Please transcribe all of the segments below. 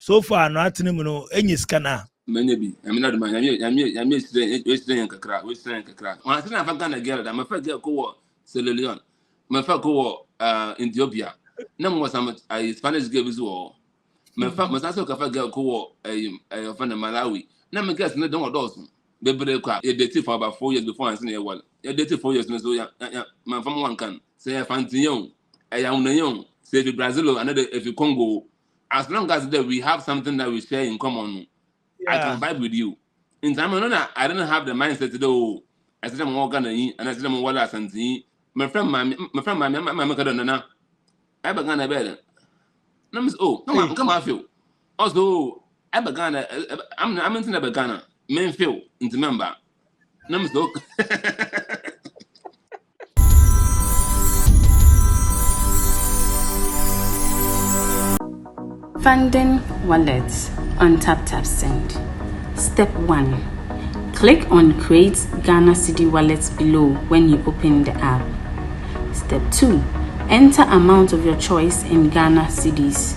so far no atene no enyi skana Maybe I mean, I'm yesterday kakra. When I say I'm Ghana girl, I'm a first girl go Sierra Leone. My first go Ethiopia. Now was some Spanish girl as well. My first girl go a friend of Malawi. Now my guess no don't those. Baby, you dated for about 4 years before I seen a well. You dated 4 years, so yeah, my from one can say I fancy young, I am young, say the Brazil, another if you Congo. As long as we have something that we share in common. I can vibe with you. In time, I don't have the mindset to do. I said I'm more Ghana and I said I'm Wallace and my friend, my Ghana. I began a bed. No, oh, come on, feel. Also, I began. I'm into the Ghana. Men feel into member. No, Funding wallets on Taptap Send. Step 1. Click on Create Ghana Cedi Wallets below when you open the app. Step 2. Enter amount of your choice in Ghana Cedis.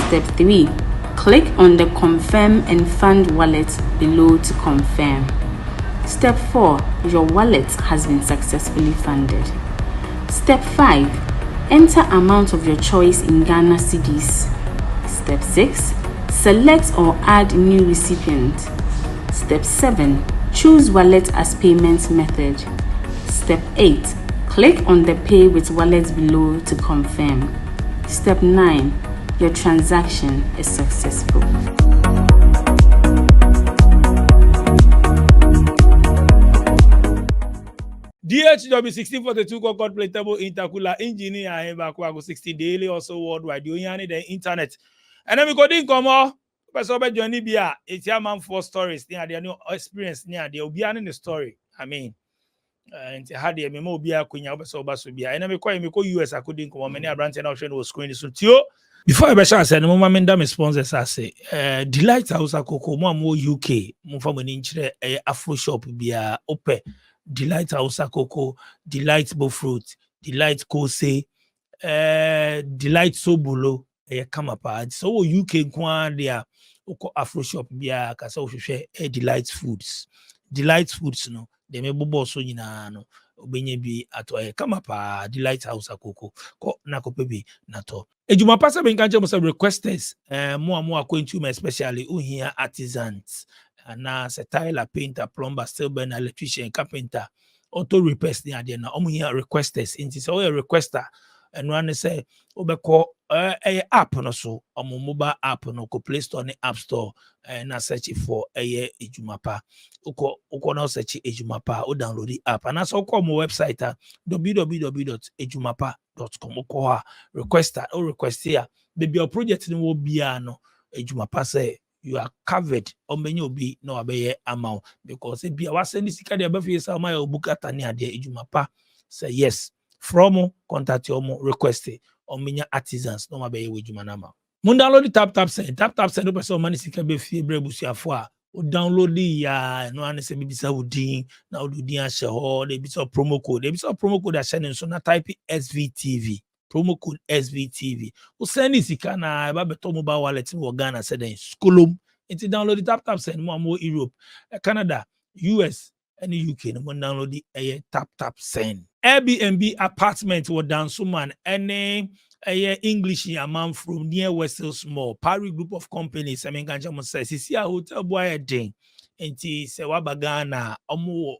Step 3. Click on the Confirm and Fund wallet below to confirm. Step 4. Your wallet has been successfully funded. Step 5. Enter amount of your choice in Ghana Cedis. Step 6. Select or add new recipient. Step 7. Choose wallet as payment method. Step 8. Click on the Pay with Wallet below to confirm. Step 9. Your transaction is successful. DHW 1642 Concord Platable Intercooler Engineer Hembaku 60 daily also worldwide. You need the internet. And then we go in come person be journey bia it's your man for stories near their new experience near the obi an the story. I mean and had the memo bia kunya obeso baso bia. And then we call US according come many branch and option was screen so tio. Before I be sure say no mama ndam sponsors say Delight House Akoko mo UK mo fa mani nchire Afro shop bia ope Delight House Akoko, Delight Bo Fruit, Delight Kose, Delight Sobulo, Kamapa. So UK kwa dia oko Afro shop bia kasa ohwehwe Delight Foods. Delight Foods no, de me bobo so nyina no obenye bi ato Kamapa Delight House Akoko ko na kopebi na to. Ejuma pasa be nkanche mo say requesters mo akwentu especially uhia artisans. Na se tiler, painter, plumber, steel burner, electrician, carpenter, auto repairs ni ade na omo here requesters inti so we requester and one say obeko app no so omo mobile app no ko Play Store ni App Store na search for ejumapa uko na search ejumapa o download the app and so ko mo website www.ejumapa.com ko requester o request here baby your project ni wo bia no ejumapa say you are covered on many obi no abeye amount because if you are sending sika de abafi say my obukata ni ade ejumapa say yes from contact your request on many artisans no abeye ejuma na ma mun download the Taptap send no person money sika be fie brebusuafo a o download ya no an say bibisa wudin na odudin a she ho de bisa promo code a send so na type SVTV promo code SVTV. We send this kana ba beto mobile wallet in Ghana said then skolom. It's download the Taptap send more Europe, Canada, US, and the UK. No download the Taptap send. Airbnb apartment was down so man any English man from near Western Small Paris group of companies. I mean, Ganjamo says see a hotel boy ding. And say Wabagana omo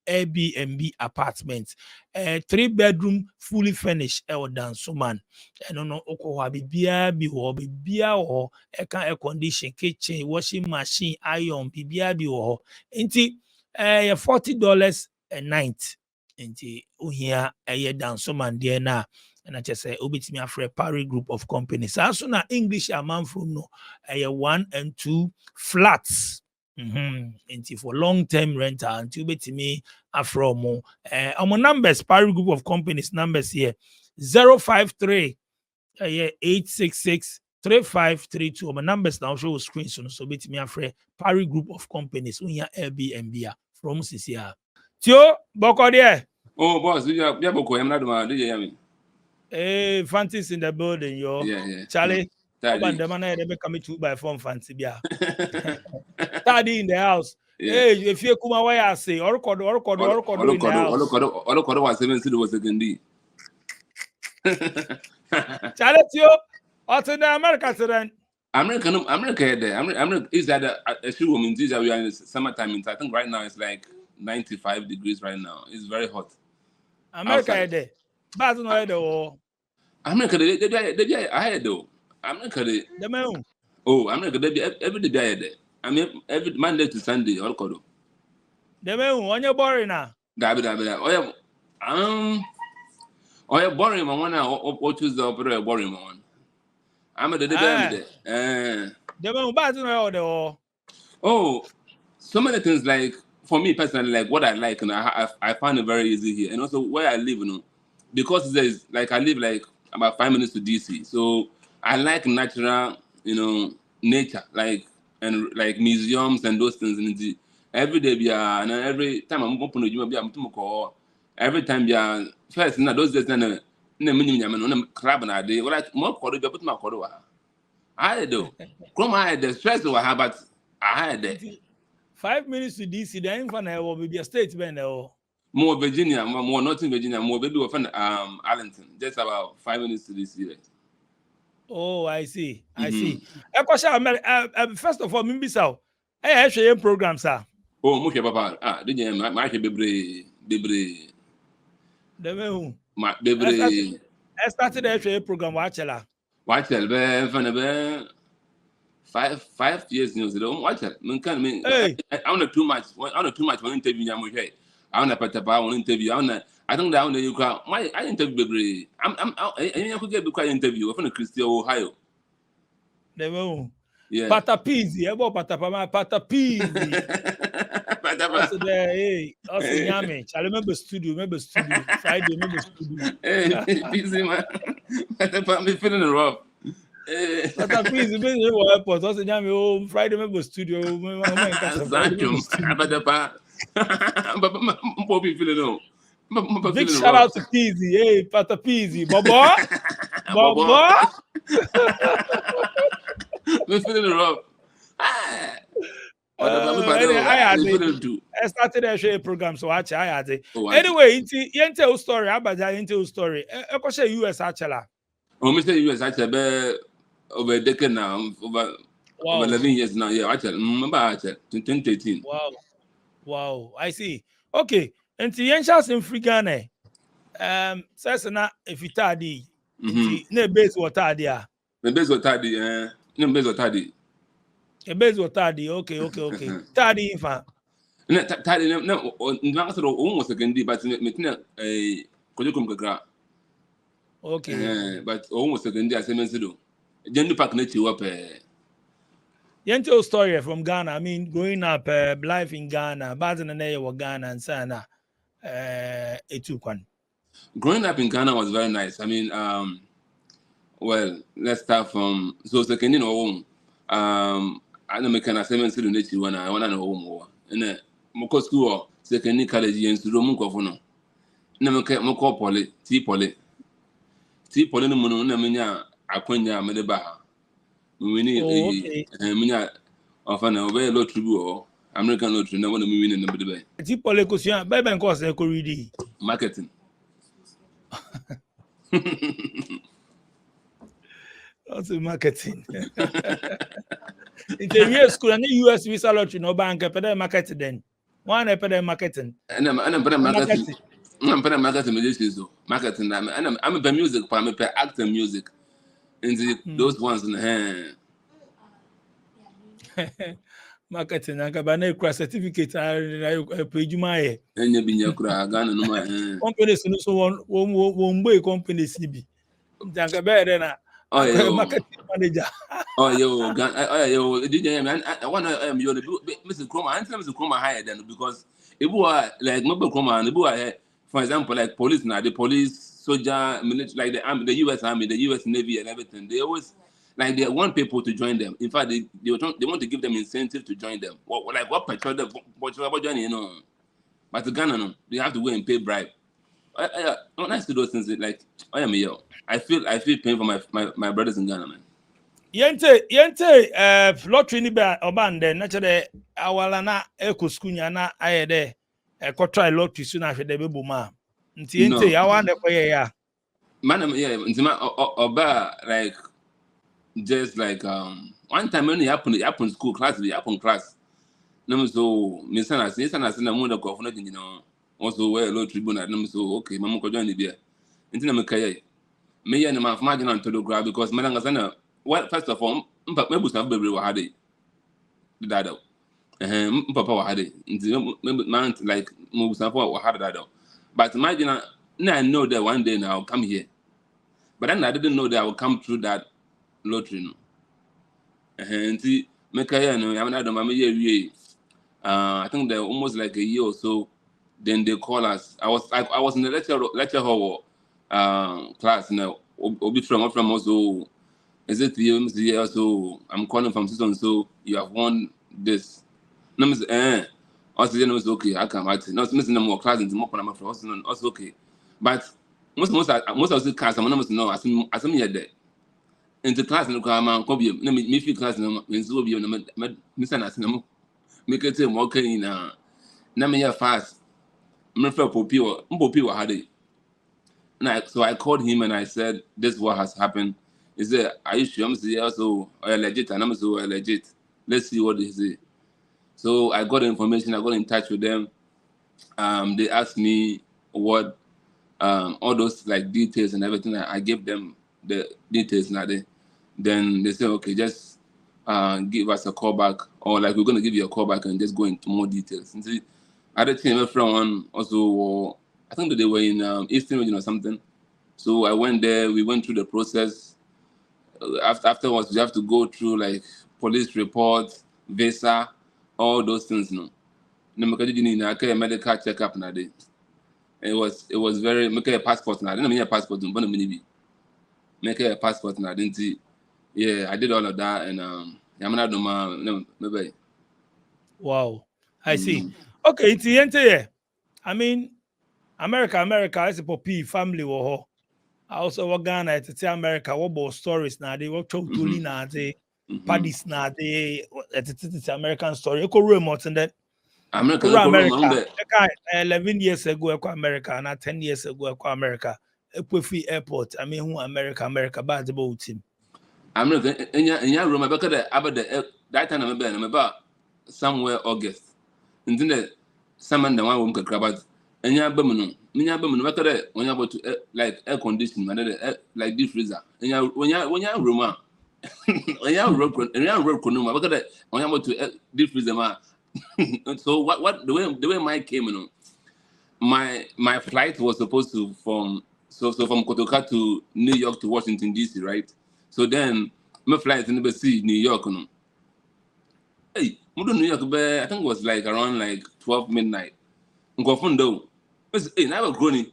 Airbnb apartment, 3-bedroom fully furnished down so man and no oko bibia bi ho bibia ho air condition kitchen washing machine iron bibia bi ho nti $40 a night nti ohia down so man there na and I just say obitimi afre Paris group of companies as soon as English amount from no 1 and 2 flats. For long-term rental until me afro numbers Paris group of companies numbers here 053 866 3532 my numbers now show screen so me afre Paris group of companies we here Airbnb from CCR Tio boko there. Oh boss, yeah boko I'm not do you hear me? Hey, Fantis in the building, yo. Yeah. Charlie. Oban the man they come 2x4 fancy bia. Daddy in the house. Hey, if you come away, I say, or record in the house. All was 7 city was second D. Charlotte, you. What's in America today? America is that a shoe woman. These are we are in summertime. I think right now it's like 95 degrees right now. It's very hot. America there. But no there. America they I had though. America they. Oh, America they every day there. I mean every Monday to Sunday all kodo. The man when you boring now. Dabi. Oh yeah boring man one or choose the opera boring man. I'm a the man bad no there. Oh, so many things like for me personally, like what I like, and I find it very easy here, and also where I live, because there's like I live like about 5 minutes to DC, so I like natural, nature, like and like museums and those things. And every day, and every time I'm open to you, every time, first, those days, minimum crab and I day, like more quarter, but my quarter. I do. Come on, the stress I have, but I had it. 5 minutes to DC, the infant will be a statement. More Virginia, more not in Virginia, more baby of Arlington, just about 5 minutes to DC. Oh, I see. First of all, maybe so. I actually program, sir. Oh, Muke Papa. Did you make a baby? The moon. My baby. I started actually program. Watch it. 5 years news. Watch it. I want too much. I want too much. One interview. I want Taptap. One interview. I think that you can. Why I interview baby? I could get a interview from Christian Ohio. The moon. Yeah. Patapizi. About Patapizi. Also there, hey. Also Yami. I remember studio. Friday. Remember studio. Hey, busy man. Patapa, me feeling rough. Patapizi. Me go airport. Also Yami. Oh, Friday. Remember studio. Patapa. But me feeling no. Big shout out to Peasy. Hey, Patapizi. Bobo. Me feeling rough. I started a show program, so I had it. Anyway, into story. Into story. I go say US actually. Oh, Mr. US actually over a decade now, over 11 years now. Yeah, actually, remember 2013. Wow. I see. Okay. Into Yenshas in free Ghana. Says na if it tardy. Ne base what tardy. The base what tardy. No base what tardy. A base what tardy. Okay. Tardy infant. No, tardy. No, not almost again. But me okay. But almost again. I say me do. Then pack nature up. Yento story from Ghana. I mean, growing up, life in Ghana, but in the area of Ghana and Sana. Growing up in Ghana was very nice. I mean, well, let's start from second in home. I know me can say to nature when I want to know home. And moko school second in college and to room of no. Never kept moko poly, tea poly no mono, Namina, Aquina, Medebaha. We need a often a very low tribute. American lottery, no one to win in the debate. Tipo Lecosia, baby, and course, read Marketing. Also, marketing. It's a year school and US visa lottery, no bank, a pedo marketing then. One a pedo marketing. And I'm better marketing. I'm better marketing. Marketing. I'm a music, I'm a actor music. And those ones in the hand. Marketing and cabane certificate page my and you been your crack gun and my companies so one way companies CB. Tanka marketing manager. Oh, did I want to Mrs. Chroma, and Mrs. Chroma higher than because it was like mobile Chroma and the boy, for example, like police now, the police, soldier, military, like the army, the US Army, the US Navy, and everything. They always like they want people to join them. In fact, they want to give them incentive to join them. What petrol them? What joining? But the Ghana, no, they have to go and pay bribe. When I see those things, like I am here. I feel pain for my brothers in Ghana, man. Yente lottery ni ba obande na chere awala na eko skunya na ayede try lottery so na hwede be boma. Nti yente awa na koye ya. Man, yeah, oba like just like one time when it happened school class, no so misana na mu da ko funa you know also where low tribune no so okay mamu ko join there nti na me kai me ya na ma fama jina to do grab because malanga sana what first of all mpa me busa bebre wa hade dada papa wa hade nti man like mu busa for wa hade dada but imagine now I know that one day now I'll come here but then I didn't know that I would come through that lottery no nti me kai no ya na do ma me ye wie I think they're almost like a year or so. Then they call us. I was in the lecture hall class now. Obi from also. Is it the year also? I'm calling from season so you have won this. No, Miss Also, you know, it's okay. I come out. No, missing no more class into more from also okay. But most of the class, I'm not know as I'm here there. Into class no come on. Copy. No, me feel class no. When so be no. Miss Anasino. Make it say more in na me fast me feel popi wa hade so I called him and I said this is what has happened. He said are you sure? I'm saying also legit and I'm so legit, let's see what they say. So I got the information, I got in touch with them. They asked me what all those like details and everything. I gave them the details now. Then they said okay, just give us a call back, or like we're going to give you a call back and just go into more details. And see, other team from one also, I think that they were in Eastern region or something. So I went there, we went through the process. Afterwards, we have to go through like police reports, visa, all those things. No, a medical checkup now. It was very make a passport now. I didn't mean a passport, but make a passport now. Didn't see. Yeah, I did all of that, and maybe. Wow, I see. Okay, it's yente. I mean, America is a poppy family wo. I also work Ghana at America. What about stories now? They work totally now. They parties now. They it's American story. You could remote and that. America. 11 years ago, I America, and 10 years ago, I America. Free airport. I mean, who America, bad the boat team. America, in your room, about that time I'm about somewhere August. And then the summer the one could grab out. And your bumino, when you're about to like air conditioning, like deep freezer. And when you're room, when you're road, when you're about to deep freezer. So what the way my came, you know, my flight was supposed to from Kotoka to New York to Washington DC, right? So then my flight in the sea New York, you know. Hey, New York, I think it was like around like 12 midnight. Ngofundo, hey, now we're growing.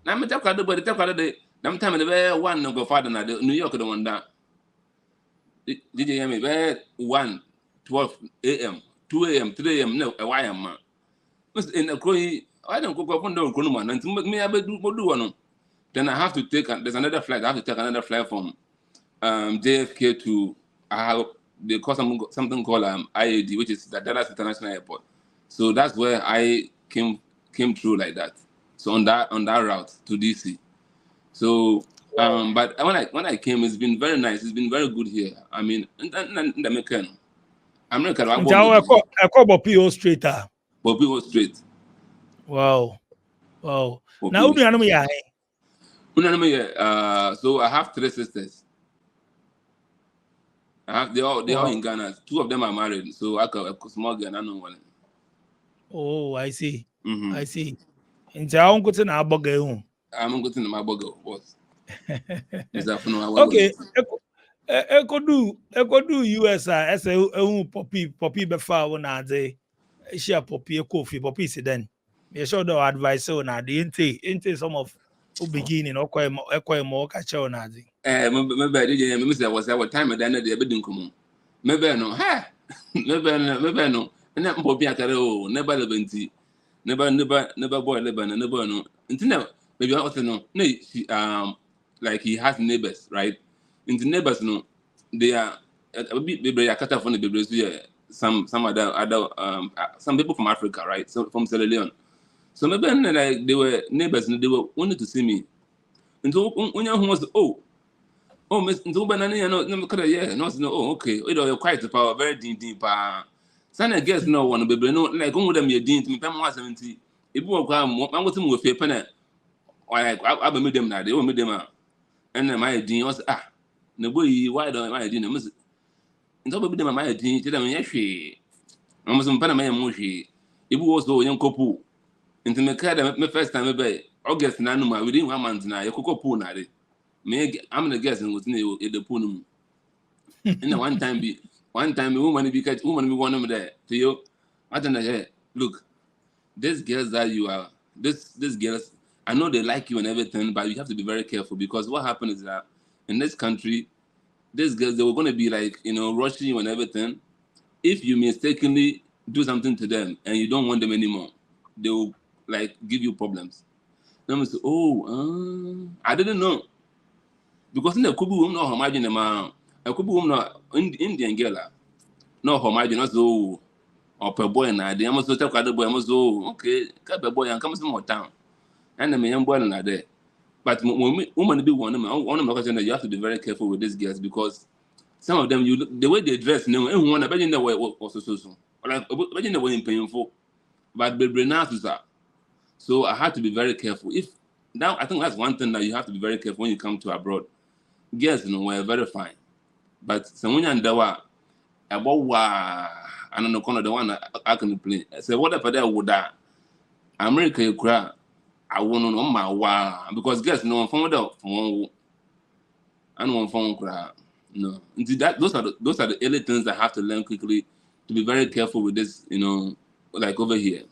Now I'm talking about the talk day. Them time in the one go father na New York the one that. Did you hear me? 12 a.m., 2 a.m., 3 a.m. No, why am I? In the Croy, I don't go up on the Kunuman and to make me able to do one. Then I have to take there's another flight. I have to take another flight from JFK to they call something called IAD, which is the Dallas International Airport. So that's where I came through like that. So on that route to DC. So but when I came, it's been very nice. It's been very good here. I mean, in the American. I call Bopio straight. Bopio straight. Wow. Now we are so I have 3 sisters. They all in Ghana. 2 of them are married. So I got a small girl. I know one. Oh, I see. I see. And I'm going to na aboga. I'm going to my bogo, boss. Okay. Eko do US as a poppy before na de share poppy coffee poppy then. You should do advice na the inte some of beginning or more catch on na de. Maybe I was our time at the end of the building come. Maybe no, ha. Maybe no. And that poppy akare never lebenti. Never boy Lebanon, never no. Until maybe I also know. No, like he has neighbors, right? In the neighbors, no. they are they are cut off from the baby. Some other some people from Africa, right? So from Sierra Leone. So maybe like they were neighbors and they were wanted to see me. And so when you was Miss Ntubanani, no, okay. You're quite power, very deep. Sana guess no one, baby, no, like on with them, you're dean to me, 70. If you walk out, I'm going to with a penny. I will meet them now, they will meet them. And then my dean was, no boy, why don't I dean? And so be them my dean, tell them, yes, she. I must have my emoji. If was so young couple. Into my card, my first time, baby, August, Nanuma, within 1 month now, your cocoa pool, I'm gonna guess and was near the pool. And one time, woman be catch woman, we want them there. To you, I don't know. Look, these girls that you are, these girls, I know they like you and everything, but you have to be very careful because what happened is that in this country, these girls they were going to be like rushing you and everything. If you mistakenly do something to them and you don't want them anymore, they will like give you problems. Then we say, I didn't know. Because in the Kubu woman, no, imagine a man, a Kubu woman, Indian girl, no, imagine us, or per boy, and I almost talk at the boy, almost, okay, cut the boy and come some more town. And the young boy and there. But woman be one of them, you have to be very careful with these girls because some of them, the way they dress, no, and one, I bet in the way also so. Like, I bet the way in painful, but the brain are. So I had to be very careful. I think that's one thing that you have to be very careful when you come to abroad. Girls, were very fine. But someone and the wa about I don't know corner the one I can play. So what if I would that America you cry? I won't know my because girls no one phone out from one phone cry. No. Those are the early things that I have to learn quickly to be very careful with this, like over here.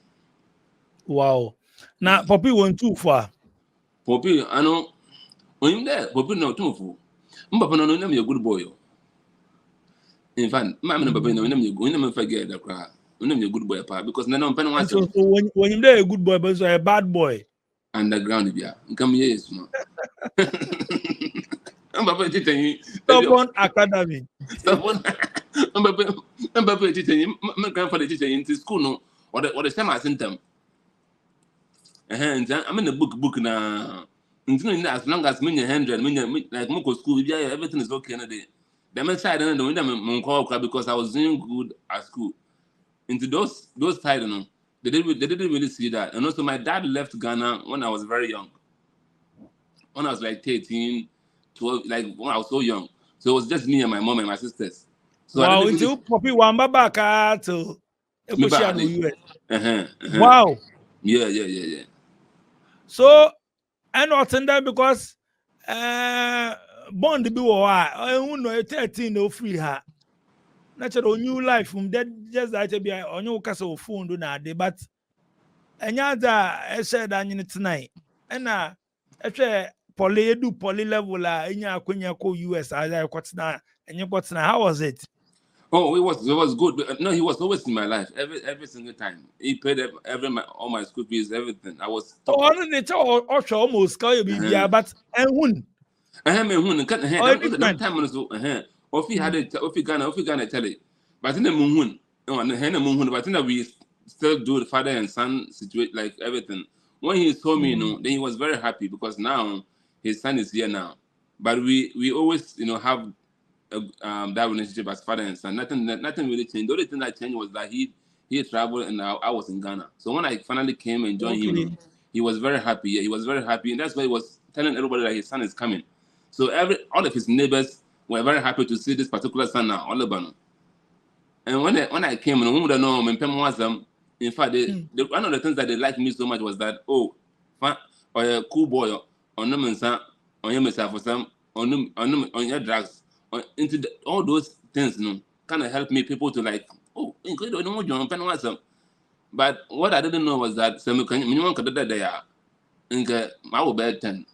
Wow. Now Poppy went too far. Poppy, I know when you there, Poppy no too full. Papa no name you good boy. In fact, my Papa no name you go never forget the cry. No name you good boy because no pen one. So when you there a good boy, but a bad boy. Underground yeah. Come here, no. Papa teaching Stubborn academy. Stubborn. Papa teaching my grandfather teaching in school no or the same as in them. I'm in the book now. As long as me 100, like Moko school, everything is okay. The man side and the window because I was doing good at school. Into those side, they didn't really see that. And also, my dad left Ghana when I was very young. When I was like 13, 12, like when I was so young. So it was just me and my mom and my sisters. So wow, until Poppy Wamba back to US. Wow. Yeah. So. And not in that because bond be who 13 no free her. Natural new life from that just that be on your castle phone do na but another I said tonight. And poly level in your US as I got now and you got now. How was it? Oh, it was good. No, he was always in my life every single time. He paid all my school fees, everything. I was. Almost call you but and if he had it, if he gonna tell it, but in the moon, but in the we still do the father and son situation like everything. When he saw me, then he was very happy because now his son is here now. But we always have. That relationship as father and son, nothing really changed. The only thing that changed was that he traveled and I was in Ghana. So when I finally came and joined him, he was very happy. Yeah, he was very happy, and that's why he was telling everybody that his son is coming. So all of his neighbors were very happy to see this particular son now, Olabano. And when I came, in fact, one of the things that they liked me so much was that or a cool boy on no mensa on your myself for some on your drugs. Into all those things, kind of help me people to like, but what I didn't know was that minimum there I will bet 10.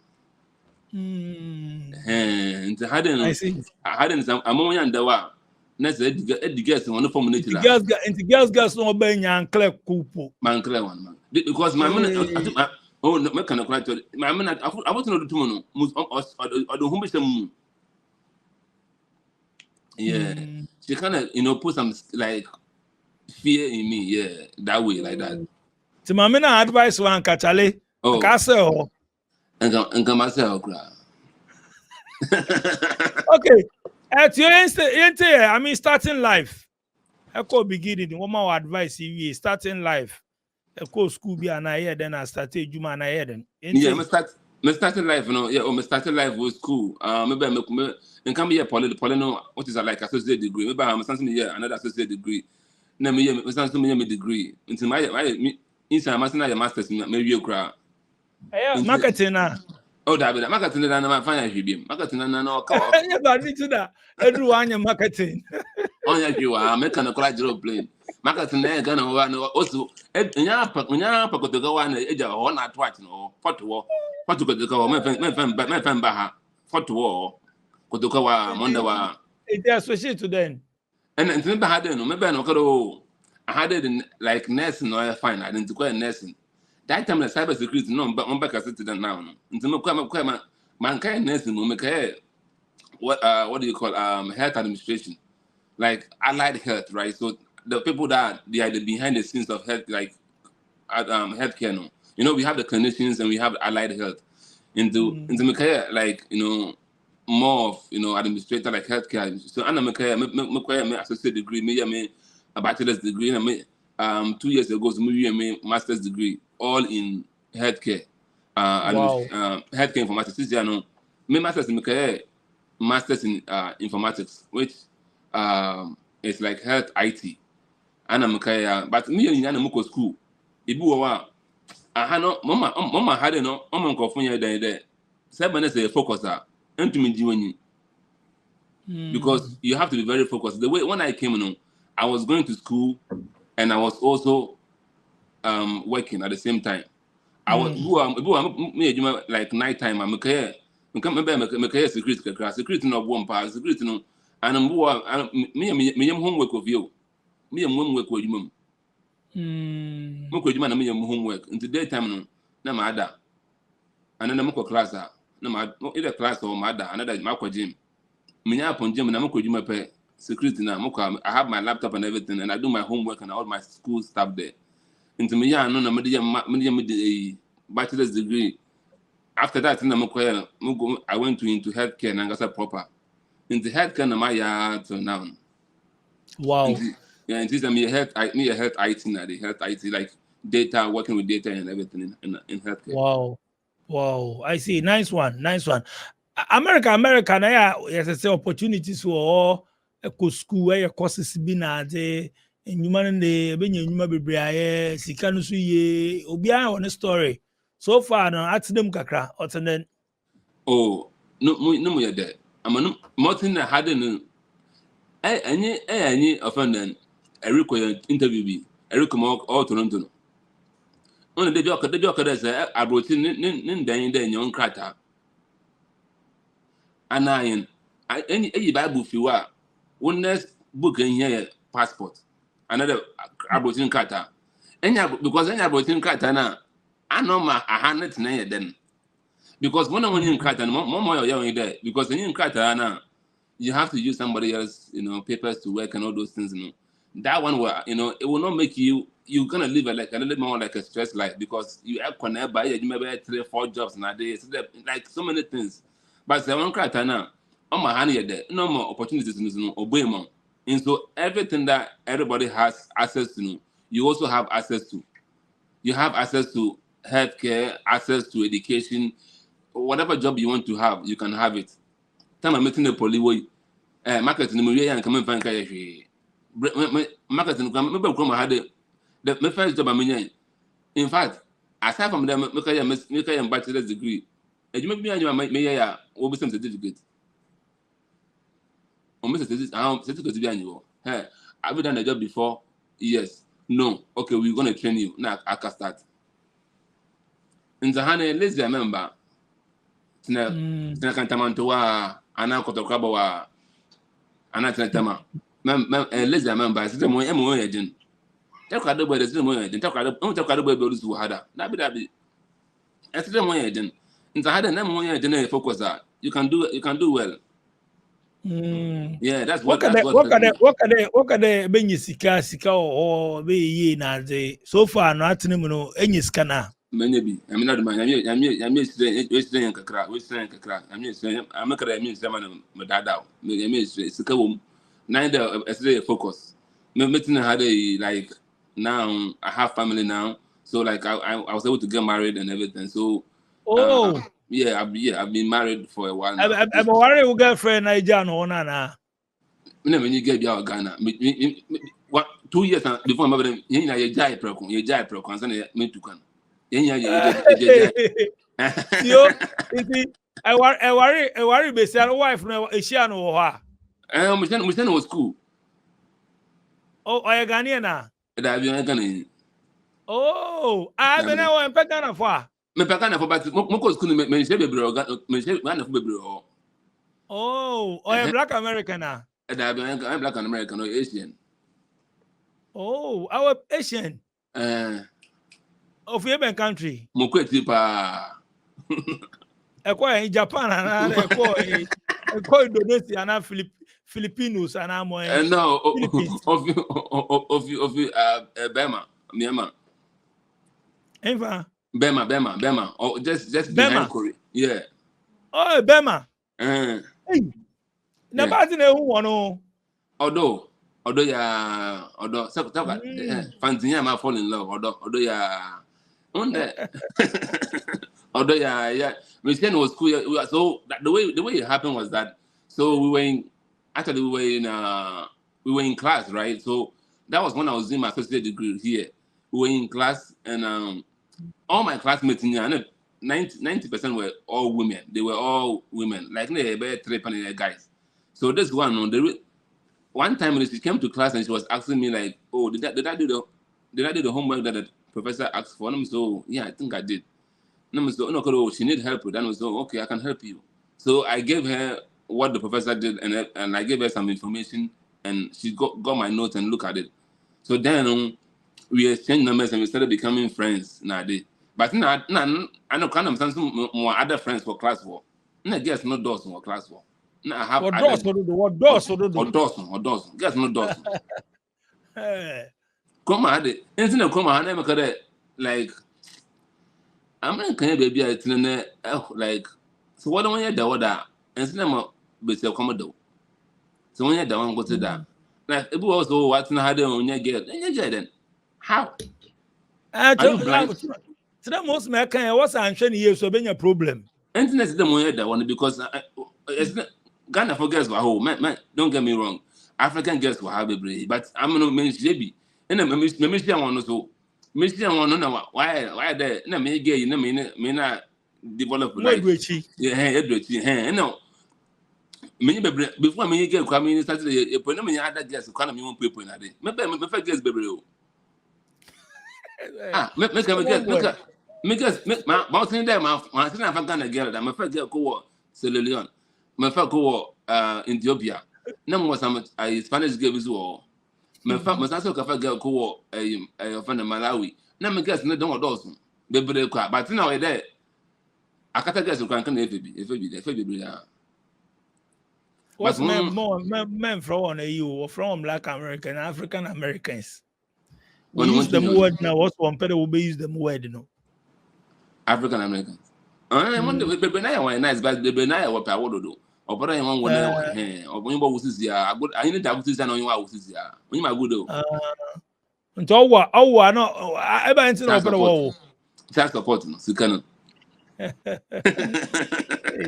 I hadn't some ammonia and the wa. Next, the girls one from the girls no be and clear couple. Man, clear one man. Because my man, oh no, I cannot quite. My man, I want to know the tomorrow. Or the home. Yeah. She kind of, put some like fear in me. Yeah, that way, like that. To my main advice one kachale. Oh. Castle. And come myself, Okay. At your I mean, starting life. I could beginning. One more advice you starting life. I go school be an year, then I started Juma and I then. Yeah, my starting life, yeah, my starting life was cool. Maybe and come here, poly, no, what is that like associate degree? Maybe I'm something here, another associate degree. Now me, something me degree. Until my inside, I'm saying master's, maybe you cry. Marketing Oh, that marketing and my financial marketing and no. Yeah, but me too that. Everyone marketing. On you are making a college plane. Marketing gonna also nyapa to go on edge or not watch no photo to go my fan baha photo to go mondawa. It associated to them. And then had no maybe no I had it in like nursing or fine. I didn't go nursing. That time the cyber security no but on back as it now. Until my mankind nursing will make what do you call health administration. Like allied health, right? So the people that they are behind the scenes of health, like healthcare. No, we have the clinicians and we have allied health. Into my career, like more of administrator like healthcare. So I'm my career, my associate degree, me a bachelor's degree, and me 2 years ago, so me master's degree, all in healthcare. Healthcare informatics. Me master's in my career, master's in informatics, which it's like health IT. And I'm but me and Muko school. Ibu mama had no Kofunya there. 7 is a focuser. And to me, because you have to be very focused. The way when I came on, I was going to school and I was also working at the same time. I was like nighttime. I'm a security no one part security no. And me homework of you. Me homework with you. Na me homework. In the daytime no, na ma ada. And then I'm class na ma either class or ma ada. Another ma gym. Me nya upon gym na me juma pe security na I have my laptop and everything and I do my homework and all my school stuff there. Into me ya no na me bachelor's degree. After that I went into healthcare and I got proper. In the healthcare na my till now. Wow. Yeah, and this a health IT now, the health IT like data, working with data and everything in healthcare. Wow. I see. Nice one. America na yes say opportunities for all school where courses be na de enyuma ne be enyuma bebre aye sika no so ye obi on story. So far no at them kakra otenen. Oh, no mo ye there. Amano Martin had no any offended a interview be Eric all Toronto. On the joker say I brought in then your crater. And any Bible few are one next book in here passport. Another Abrotin Carter. Because any Abrotin Carter now, I know my 109 then. Because when I'm in Carter, more young there. Because in Carter now, you have to use somebody else, papers to work and all those things. That one will, it will not make you're gonna live a little more like a stress life because you have connect by you maybe 3-4 jobs nowadays, like so many things. But the one Carter now, on my hand there, no more opportunities to obey more. And so everything that everybody has access to, you also have access to. You have access to healthcare, access to education, whatever job you want to have, you can have it. Time I'm meeting the police, marketing the movie and come and find marketing. I had my first job. In fact, aside from them, make a bachelor's degree. You make me will be some certificate. Certificate to be annual. Hey, have you done a job before? Yes. No. Okay, we're gonna train you. Now I can start. In the hand, let's remember. Tina kantamantoa ana kotokaba wa ana tama let's remember say mo yedin take ado boy say mo yedin take ado boy be lu hada na be say mo yedin in hada na mo yedin focus you can do well Yeah, that's What what can they benyi sika or be ye na de so far no atene no enyi sika na. maybe I mean not man I'm saying kakra we saying kakra I'm not saying my dad out me sika wom nine the focus me meeting had a like now I have family now, so like I was able to get married and everything, so yeah I've been married for a while now. I'm worried with girlfriend Naija no na. When you get your Ghana, what 2 years before my brother, you jai preko, and then me to can. Tio, I worry be say wife no ehia no ho ha. We send was school. Oh, I Ghanaian na. That be Ghana. Oh, I be na wan pe Ghana for. Me pe Ghana for but mo school me say bebre me say Ghana for bebre. Oh, Black American na. That be I'm Black and American or Asian. Oh, our Asian. Of your country. Mo kweti pa. In Japan and eko Indonesia and Filipinos and I'm no of Bema, Myanmar. Eva. Bema. Oh, just behind Korea. Yeah. Oh, Bema. Hey. Nobody know who one. Although so fancy I fall in love. Although yeah. Although yeah. Michigan was cool. So the way it happened was that we were in class, right? So that was when I was doing my associate degree here. We were in class and all my classmates in here, 90% were all women. They were all women. Like they were 3 guys. So this one time she came to class and she was asking me like, "Oh, did I do the homework that the professor asked for?" And so yeah, I think I did. And so no, she need help with that. And so okay, I can help you. So I gave her what the professor did and I gave her some information and she got my notes and look at it. So then we exchanged numbers and we started becoming friends nowadays. But I know kind of some more other friends for class work. I guess no doors for class work. I have what doors. Guess no doors. Come on, instead of come on, I'm like I'm not kind of baby. I like so what do you do that? Instead of be so commodore. So when you don't go to that, like it was also what's not how they on your get then how? Are you blind? So that most American was answering you so be a problem. Internet is the money that one because it's not Ghana for girls were home. Man, don't get me wrong. African girls will have a brain, but I'm not mention baby. And I'm mention one also. Mention one no why there? No me gay, you know me not develop life. Yeah, and no. Me before me get come started a point me other girls can me one people in a day. Me first girls baby. Make mountain there my African girl that my first girl go Self-reliance. My first go Ethiopia. Now was some Spanish girl as well. My first girl go friend Malawi. Now my girls no don't doors. Baby but now there I can't guess you can if be what's men from you from Black American African Americans? We use them word now. What's one better will be use them word, you know. African Americans. I wonder if baby now nice, but baby now what I would do. Or but I want one or when you was here. I need to see on your house here. When you my good though. Until what? Oh, no, I buy into the wall. Child support, so can.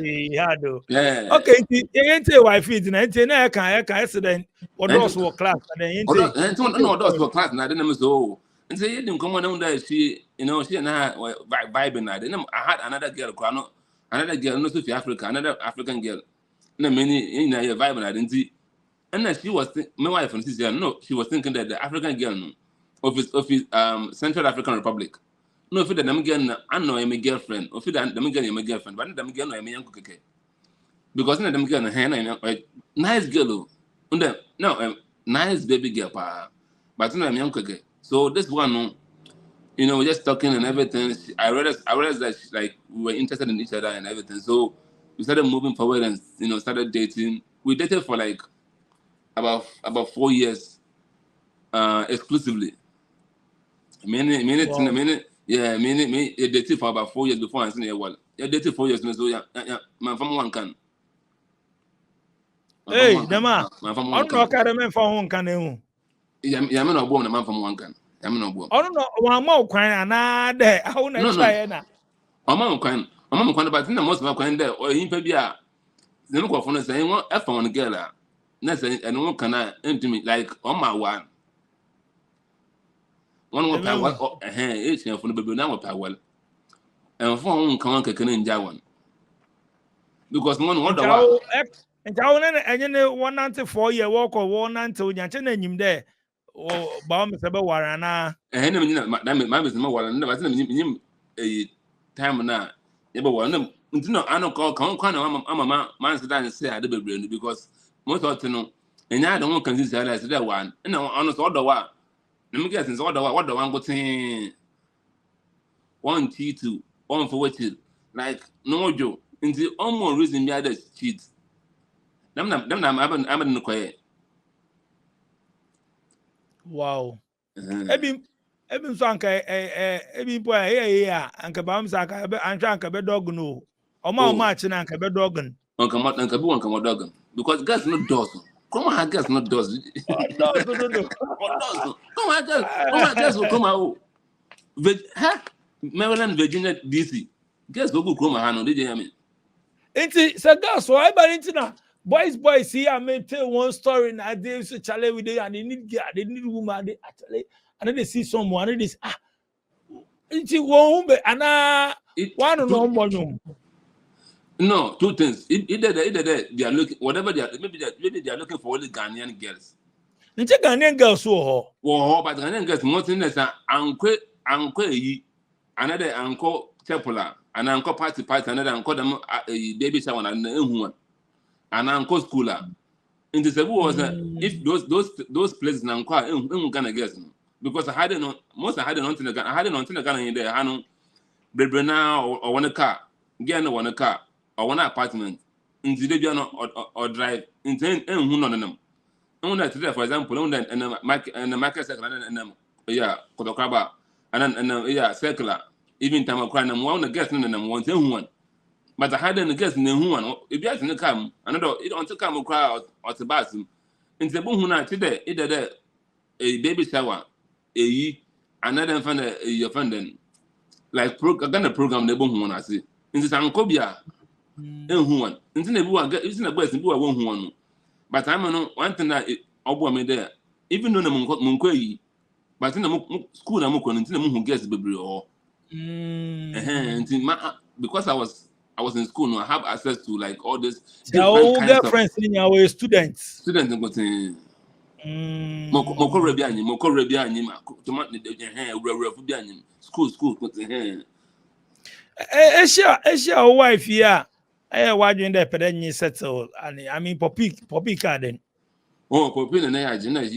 Yeah, do. Yeah. Okay, you ain't say wife is in I can accident or those were class and then you no those were class and I didn't so and say you didn't come on that she she and I were vibing. I had another girl no so Africa, another African girl. No many in your vibing I didn't see. And then she was my wife from Sicily. No, she was thinking that the African girl of his Central African Republic. No, if the girl, I know I'm a girlfriend. If the girl, I'm a girlfriend, but the girl, I'm a young cookie. Because the girl, nice girl, no, nice baby girl, but I'm young cookie. So this one, we're just talking and everything. I realized that like we were interested in each other and everything. So we started moving forward and started dating. we dated for like about 4 years, exclusively. Many dated for about 4 years before I said, well, yeah, dated 4 years, so yeah, man from one can. Hey, Dema, I don't know Academy for one can. Yeah, I'm not born a man from one can. I'm not born. I don't know one more crying and there. I want to try it. I'm on kind, but in the most of my kind there, or in Pabia, the look of one saying, what F on the girl, nothing, and one can empty me like on my one. One more power, it's here for the baby now power. And for one can in Jawan. Because one wonder and I know 194 year walk or 190 and him there. Oh, Baum is about Warana. And my business more than never seen a time now. Never one. I don't call I'm man sit down and say I did be because most of the know, and I don't consider as that one. And honest order what. Let me guess, order what the one go saying 1 T2, 1 for which like no joke. Into almost reason me other cheats. I'm in the quiet. Wow. Ebim sanka ebim po yeah anka bam saka anka be dog no. Oma match na anka be dog. Anka dog. Because gas not does. Come on, gas not does. No. Come on, gas will come out. Maryland, Virginia, DC. Guess go come on, did you hear me? Inti saga so I ba inti na boys here I may tell one story na they so challenge with they and they need woman they actually and then they see someone and they say inti one be ana one no. No, two things. Either they are looking whatever they are maybe they are looking for only Ghanaian girls. Inti Ghanaian girls so ho. Oh, but Ghanaian girls most thing is uncle yi another uncle Chapula and uncle party another uncle them baby shower and one. And uncle schooler. In the Cebu was if those places now quite gonna guess because I hadn't on the gun in there. I know Brebrena or one car, get one car or one apartment in the or drive in who none of them. Only today, for example, on the market circle and yeah, Kotokaba and yeah, circular. Even time of crying, one the guest in them one. But I hadn't guessed in one. If you have to come, another it on to come crowd or to bathroom. In the Buhuna today, either a baby shower, another friend, your friend, like a program the Buhuna see. In the Sankobia, one. In the Bua, isn't a best in Bua one. But I'm on one thing that Obo me there, even though the Munkway, but in the school, I'm going to the moon who gets the baby or. Because I was in school, no, I have access to like all this. Your girlfriends in our students. Students go to Moko Rebiani, school go to Asia wife yeah. I watching the pedani settle and I mean Poppy garden. Oh, Poppy and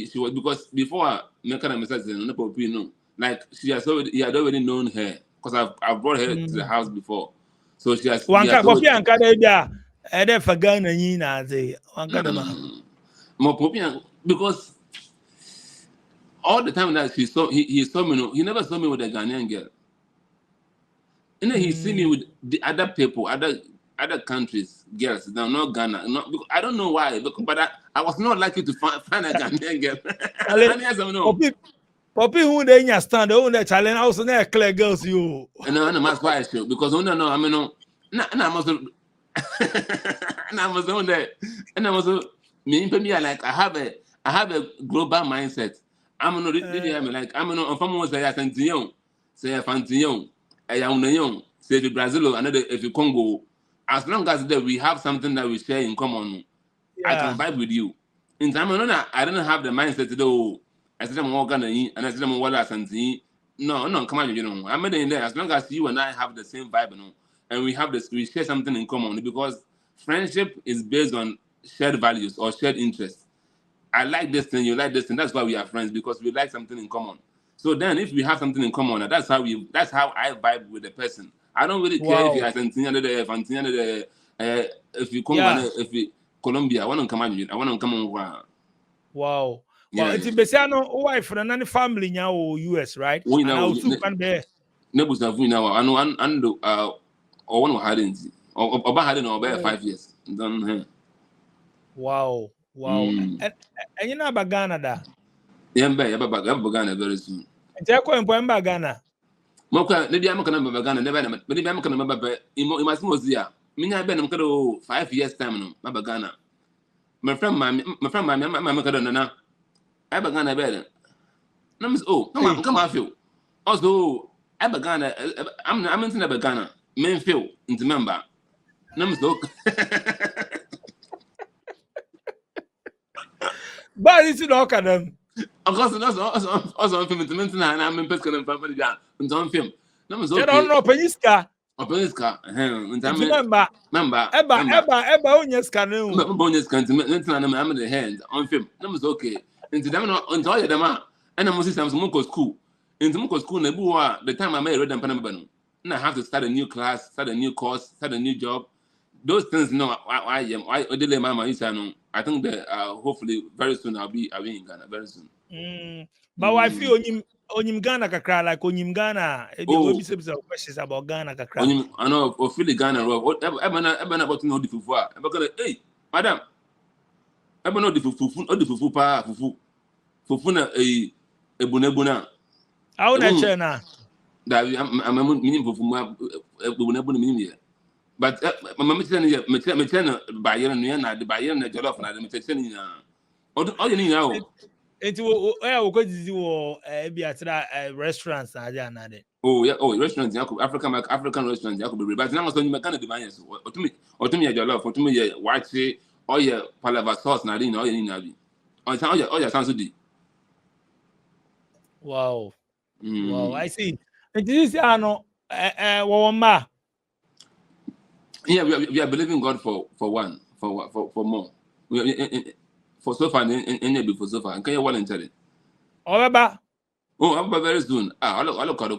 she was because before I make a message no Poppy no. Like he had already known her because I've brought her to the house before. So she has one Poppy and Kada there for Ghana Nina say one Kada more Poppy because all the time that he saw me, he never saw me with a Ghanaian girl. And then he see me with the other people, other countries, girls. Now not Ghana, because I don't know why, but I was not likely to find a Ghanaian girl. Poppy who they in stand on the challenge house and there clear girls you. And I'm not quite sure because I know I mean no, and I must on that, and I was me like I have a global mindset. I'm not like I'm not from say Santillon, say Fantillon, a young say if Brazil another if you Congo. As long as we have something that we share in common, I can vibe with you. In time, I don't have the mindset to do. I said I'm going to and I said I'm going No, come on, you know. I'm in there. As long as you and I have the same vibe, and we share something in common because friendship is based on shared values or shared interests. I like this thing, you like this thing. That's why we are friends because we like something in common. So then, if we have something in common, that's how I vibe with the person. I don't really care if you are if you come Colombia. I want to come on. Wow. Yeah. Well, it's Besiano wife and any family now US, right? We And know I'll soon come there. Nebus of now. I know and or one hadn't or about hadn't or 5 years. Done. Wow. And you know about Ghana da? Yeah, about Ghana very soon. And tell you about Ghana. Moka, maybe I'm going to Ghana, never, maybe I'm going to remember. You must know, Mina, I've been 5 years time, no, Ghana. My friend, my Ghana, I began a bed. Oh, come on, Phil. Also, I began I'm into Ghana, men feel into member. But it's in all of them. Of course, that's also film to mention, and I'm in Pescan and family down on film. They don't know Peniska. Openiska, member. Eba, onyes canoe. Bonus can't mention the hand on film. Numbers okay. Into them, enjoy them, and I'm some Moko school. Into Moko school, Nebua, the time I made Red and Panama. And I have to start a new class, start a new course, start a new job. Those things, no, I am. Why did Mama is I think that hopefully very soon I'll be in Ghana very soon. But I feel on Ghana kakra like on Ghana. There will be some questions about Ghana kakra. I know of Philly Ghana. Whatever about to know the fufu. Because hey, madam, I know the fufu pa fufu na ebunebuna. How na chena? That I'm meaning fufu ebunebuna meaning. But my mama tell me buy na the buy na jollof na the me na. All you need now. It will be at restaurants. Oh yeah, restaurants. African restaurants. Be but now so you make kind of device. Or to me your love. Or to me your white say. Or your palava sauce. Na all you need na be. Or your sounds di. Wow. Wow. I see. And this is wawama. Yeah, we are believing God for more. For so far, and for so far. Can you well enter it? Oh, I'm very soon. I'll look at the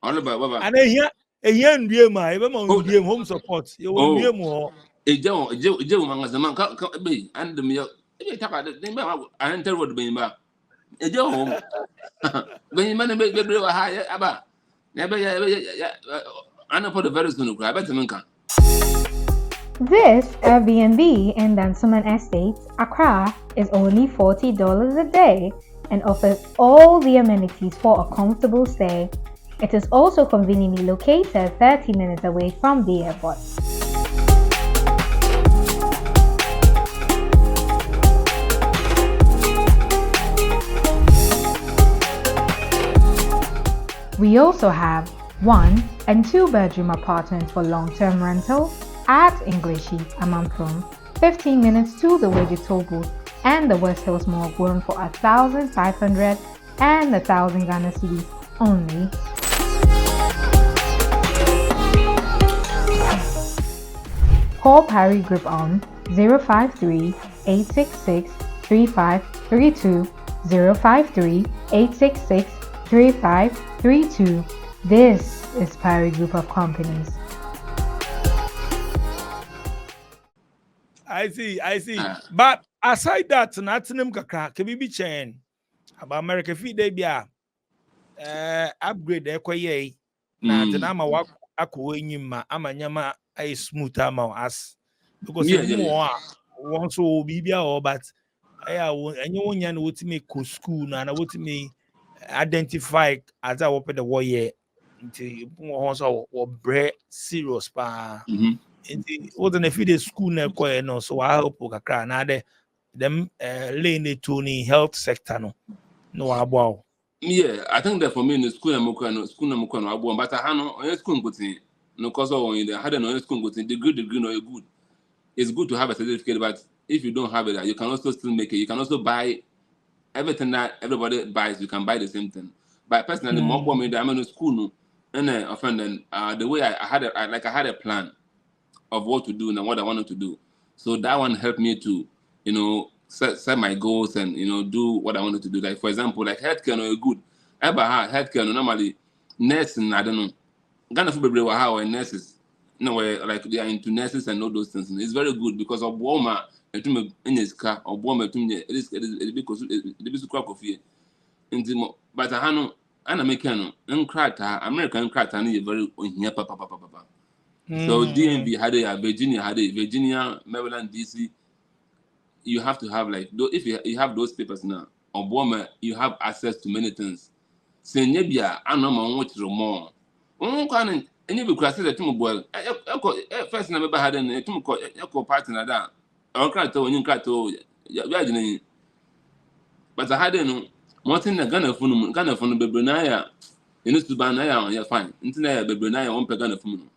all about Baba. And here, a young dear, my home support. You will be more. A Joe, as a man can't be, and the milk. I enter what being back. A Joe, when you man make the higher, Abba. Never, I know for the very soon. I bet the This Airbnb in Dansoman Estates, Accra, is only $40 a day and offers all the amenities for a comfortable stay. It is also conveniently located 30 minutes away from the airport. We also have 1 and 2 bedroom apartments for long-term rental at Ingleshi, Amamprum, 15 minutes to the Wege toll booth and the West Hills Mall going for 1,500 and 1,000 Ghana cedis only. Call Parry Group on 053-866-3532, 053-866-3532. This is Parry Group of Companies. I see. But aside that, nothing kakra can be chain about America feed they be upgrade their koye. Na tenama wak akuwenyima ama nyama a smooth ama as because more want to be but and you want to make school na what me identify as I open the warrior into also or bread serious pa. Wasn't a feed school no so I hope kakra na them lane the Tony health sector no about. Yeah, I think that for me in the school I'm but I have school no cause I had no school degree no good. It's good to have a certificate, but if you don't have it, you can also still make it. You can also buy everything that everybody buys. You can buy the same thing. But personally, more me that I'm in school and then the way I had a plan of what to do and what I wanted to do. So that one helped me to, set my goals and, do what I wanted to do. Like, for example, like healthcare no good. Healthcare no normally nursing, I don't know. Ghana for people how nurses, no way, like they are into nurses and all those things. It's very good because of Walmart, in his car, or Walmart, it is because it is crack of here. But I know, and American, American crack, and you're very here, papa. So DMV had a Virginia, Maryland, DC. You have to have like, if you have those papers now, on Walmart, you have access to many things. Say, Nebia, I know my watch more. And you be crossing the tomb boil. First, never had an tomb partner that. Or crack to when you crack to but I hadn't more than a gunner from the Bebronaya. You know, to Banaya, you're fine. Internet, Bebronaya, one per gunner from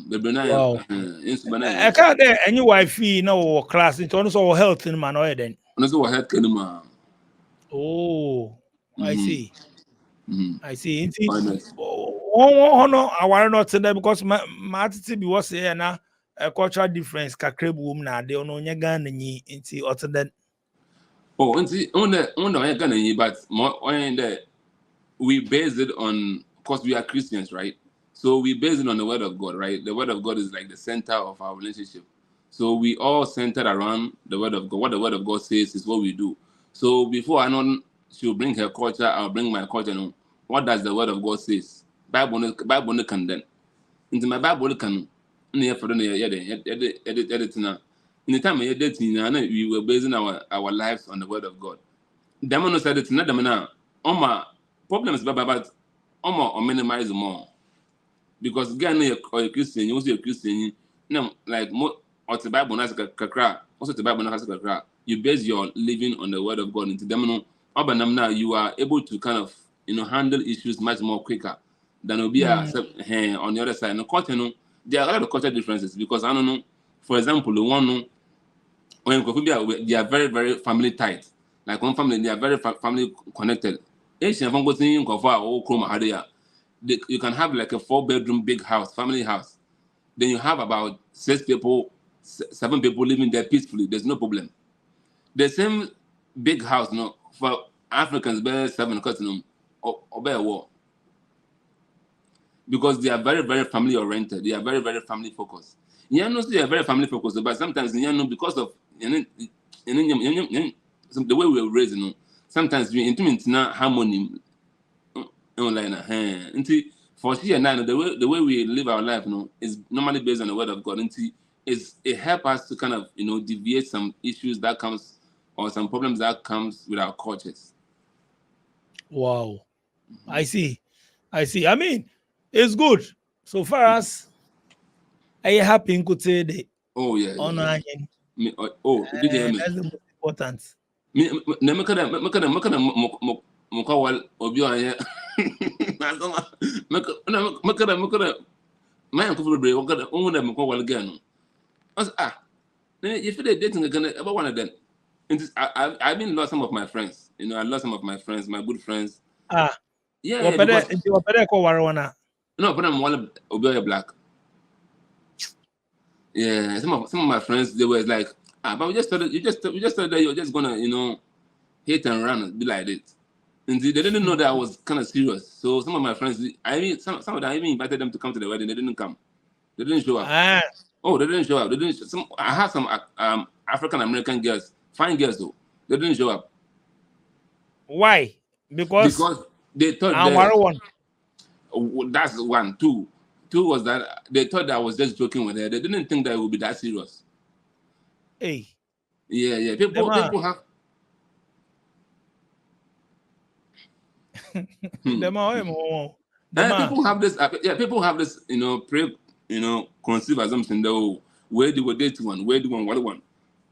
Bebronaya. I can't there any wifey no class. It's also health in man or then. Also, I had Kenema. Oh, I see. I see. Oh, no, I want not to because my attitude was here now. A cultural difference, kakrebu na de ono nyaga nanyi inti otenden. Oh, inti on nyaga nanyi, but more on that we base it on, because we are Christians, right? So we base it on the word of God, right? The word of God is like the center of our relationship. So we all centered around the word of God. What the word of God says is what we do. So before I know she'll bring her culture, I'll bring my culture. No, what does the word of God says? Bible can then. Into my Bible can. In the time we were basing our lives on the word of God. Demon said it's not the man. My problems, but or minimize more. Because again, or a Christian, you also a Christian, no, like more or the Bible has kakra, also the Bible has kakra. You base your living on the word of God. Into them, now you are able to kind of handle issues much more quicker than will be on the other side. No, there are a lot of cultural differences because I don't know. For example, the one when they are very, very family tight. Like one family, they are very family connected. You can have like a 4-bedroom big house, family house. Then you have about 6 people, 7 people living there peacefully. There's no problem. The same big house, no, for Africans, bear 7 cousins or bear war. Because they are very, very family oriented. They are very, very family focused. They are very family focused, but sometimes because of the way we were raised, sometimes we intimate now harmony online. For sure now, the way we live our life is normally based on the word of God. It helps us to kind of deviate some issues that comes or some problems that comes with our cultures. Wow. I see. I mean, it's good. So far as I happy in Kutsede. Oh, yeah. Honor. Did you hear me? That's the most important. I've been lost some of my friends. I lost some of my friends, my good friends. Yeah. No, but I'm one black. Yeah, some of my friends, they were like, but we just thought that you're just gonna, hit and run and be like it. And they didn't know that I was kind of serious. So some of my friends, some of them, I even invited them to come to the wedding. They didn't come. They didn't show up. They didn't show up. I had some African American girls, fine girls though. They didn't show up. Why? Because they thought that's one. Two was that they thought that I was just joking with her. They didn't think that it would be that serious. Hey. Yeah. People have. People have this. People have this. Conceived assumption that where they were dating one, what one.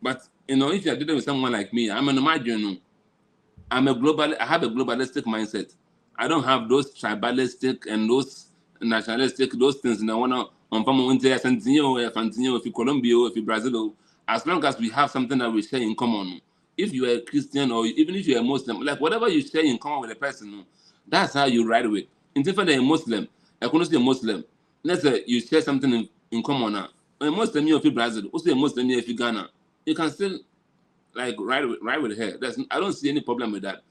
But if you're dealing with someone like me, I'm an imagine. I have a globalistic mindset. I don't have those tribalistic and those nationalistic, those things. And I want to if you Colombia, if you Brazil, as long as we have something that we share in common. If you are a Christian or even if you're a Muslim, like whatever you share in common with a person, that's how you ride with. If you're a Muslim, I couldn't say a Muslim. Let's say you share something in common now. A Muslim, if you Brazil, also a Muslim, if you Ghana, you can still like ride with her. I don't see any problem with that.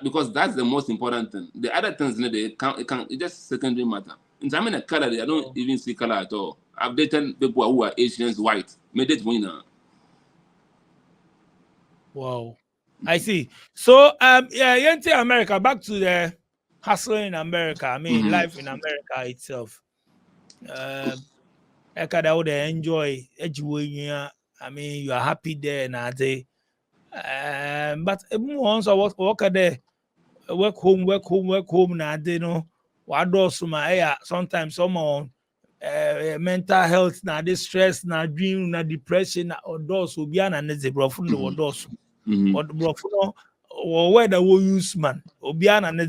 because that's the most important thing. The other things, it just secondary matter. In time in a color, I don't even see color at all. I've dated people who are Asians, white, made it winner. Wow, I see. So into America, back to the hustle in America. I mean, life in America itself. I would enjoy education. I mean, you are happy there now. But once I work there, work home now. They know what does my sometimes someone mental health now, this stress now, dream now, depression or those will be an bro from the those or bro or where the will use man or be an and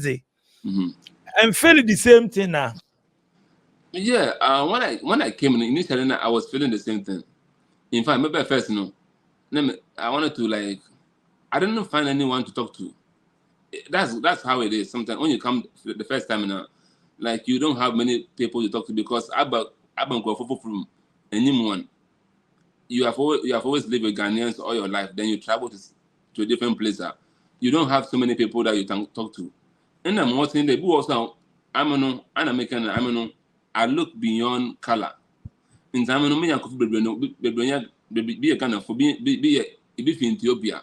feeling the same thing now. Yeah, when I came in initially, I was feeling the same thing. In fact, maybe at first, I wanted to I didn't find anyone to talk to. That's how it is. Sometimes when you come the first time, you don't have many people to talk to because I've been going from anyone. You have always lived with Ghanaians all your life. Then you travel to a different place. You don't have so many people that you can talk to. And I'm watching the book also. I look beyond color. In time, be a kind of be Ethiopia,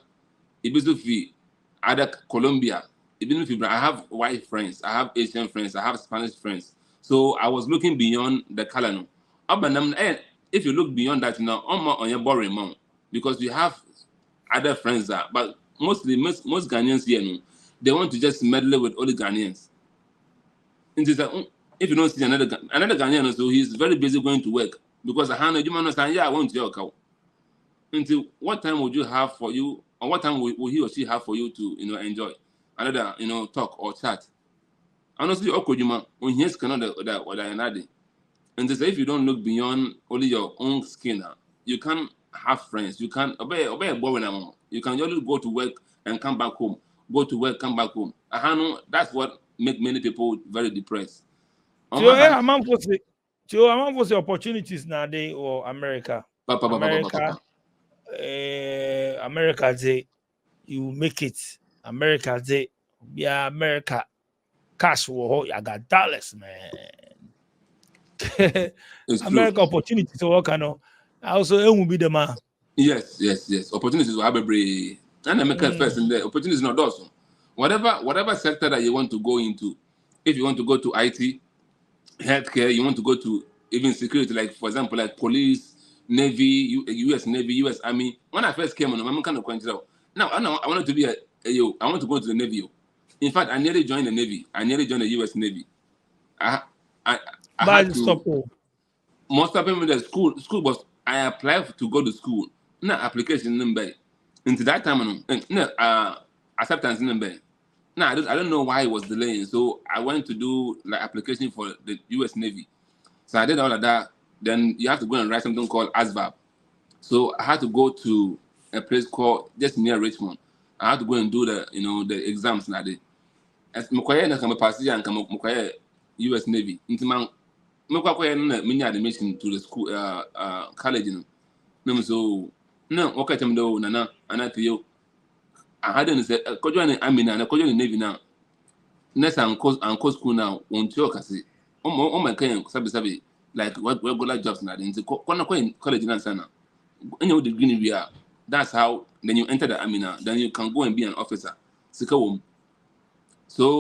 be other Colombia. I have white friends, I have Asian friends, I have Spanish friends. So I was looking beyond the color. If you look beyond that now, on your boring mount because you have other friends there. But most Ghanaians here, they want to just meddle with all the Ghanaians. If you don't see another Ghanaian, so he's very busy going to work because I understand. Yeah, I want to work. Until what time would you have for you, or what time will he or she have for you to enjoy another talk or chat? Honestly, Okojuma when he's cannot another. And to say if you don't look beyond only your own skin, you can't have friends. You can't obey a boring. You can only go to work and come back home. Go to work, come back home. That's what make many people very depressed. I'm for the opportunities nowadays or America. America say you make it. America say America cash war. I got dollars, man. America opportunities to work on. Also, it will be the man. Yes. Opportunities will have a break. And America first in the opportunities not also. Whatever sector that you want to go into, if you want to go to IT, healthcare, you want to go to even security, like for example, like police, Navy, U.S. Navy, U.S. Army. When I first came on, I'm kind of quite out. Now I wanted to be I want to go to the Navy. In fact, I nearly joined the Navy. I nearly joined the U.S. Navy. I had to stop. Most of them in the school was I applied to go to school. No application number. Into that time, acceptance number. No, I don't know why it was delaying. So I went to do application for the U.S. Navy. So I did all of that. Then you have to go and write something called ASVAB. So I had to go to a place called just near Richmond. I had to go and do the exams now. As Mukwaya na kama pass and kama Mukwaya U.S. Navy. Intimang Mukwaya na minya admission to the school college. So no okay temdo nana anatiyo. I hadn't said kojo na amina na kojo Navy now. Next and course school now won't you kasi. My kind sabi like regular jobs now. Into college na sana. In your degree we are. That's how then you enter the Amina. Then you can go and be an officer. So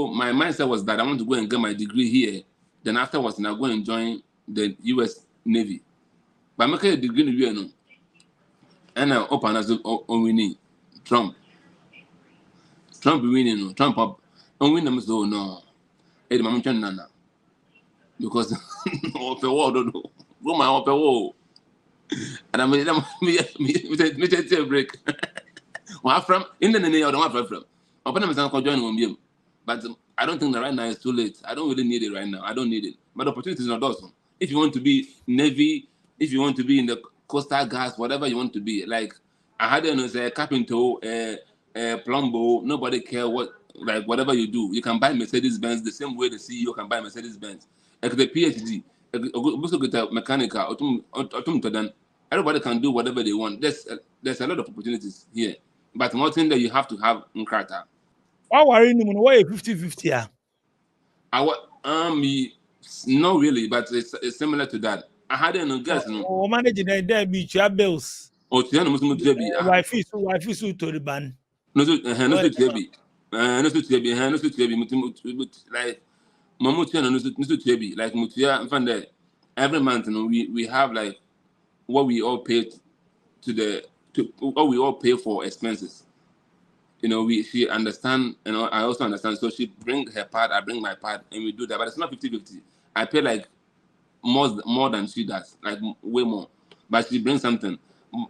my mindset was that I want to go and get my degree here. Then afterwards, now go and join the U.S. Navy. But I'm making a degree in the and I open as on winning Trump winning Trump up on win them so no. Hey, the mama nana because of the war don't know. Go my open wall. And I made me break. Well, from in the name, I don't have from. Open them and join him. But I don't think that right now it's too late. I don't really need it right now. I don't need it. But the opportunity is not awesome. If you want to be Navy, if you want to be in the coastal guards, whatever you want to be, like I had a carpenter, plumber, nobody care whatever you do. You can buy Mercedes-Benz the same way the CEO can buy Mercedes-Benz. Like the PhD, also get a mechanical, everybody can do whatever they want. There's a lot of opportunities here. But one thing that you have to have in character. Why worry no? Why 50-50? Not really, but it's similar to that. I had no guess no. Oh, managing there be your bills. Oh, tiano musumu tiabi. Wife is to the ban. No so tiabi. No so tiabi mutu like mamu tiano no so tiabi like mutia mfande every month we have like what we all pay what we all pay for expenses. She understand, I also understand. So she bring her part, I bring my part, and we do that. But it's not 50-50. I pay like more than she does, like way more. But she brings something.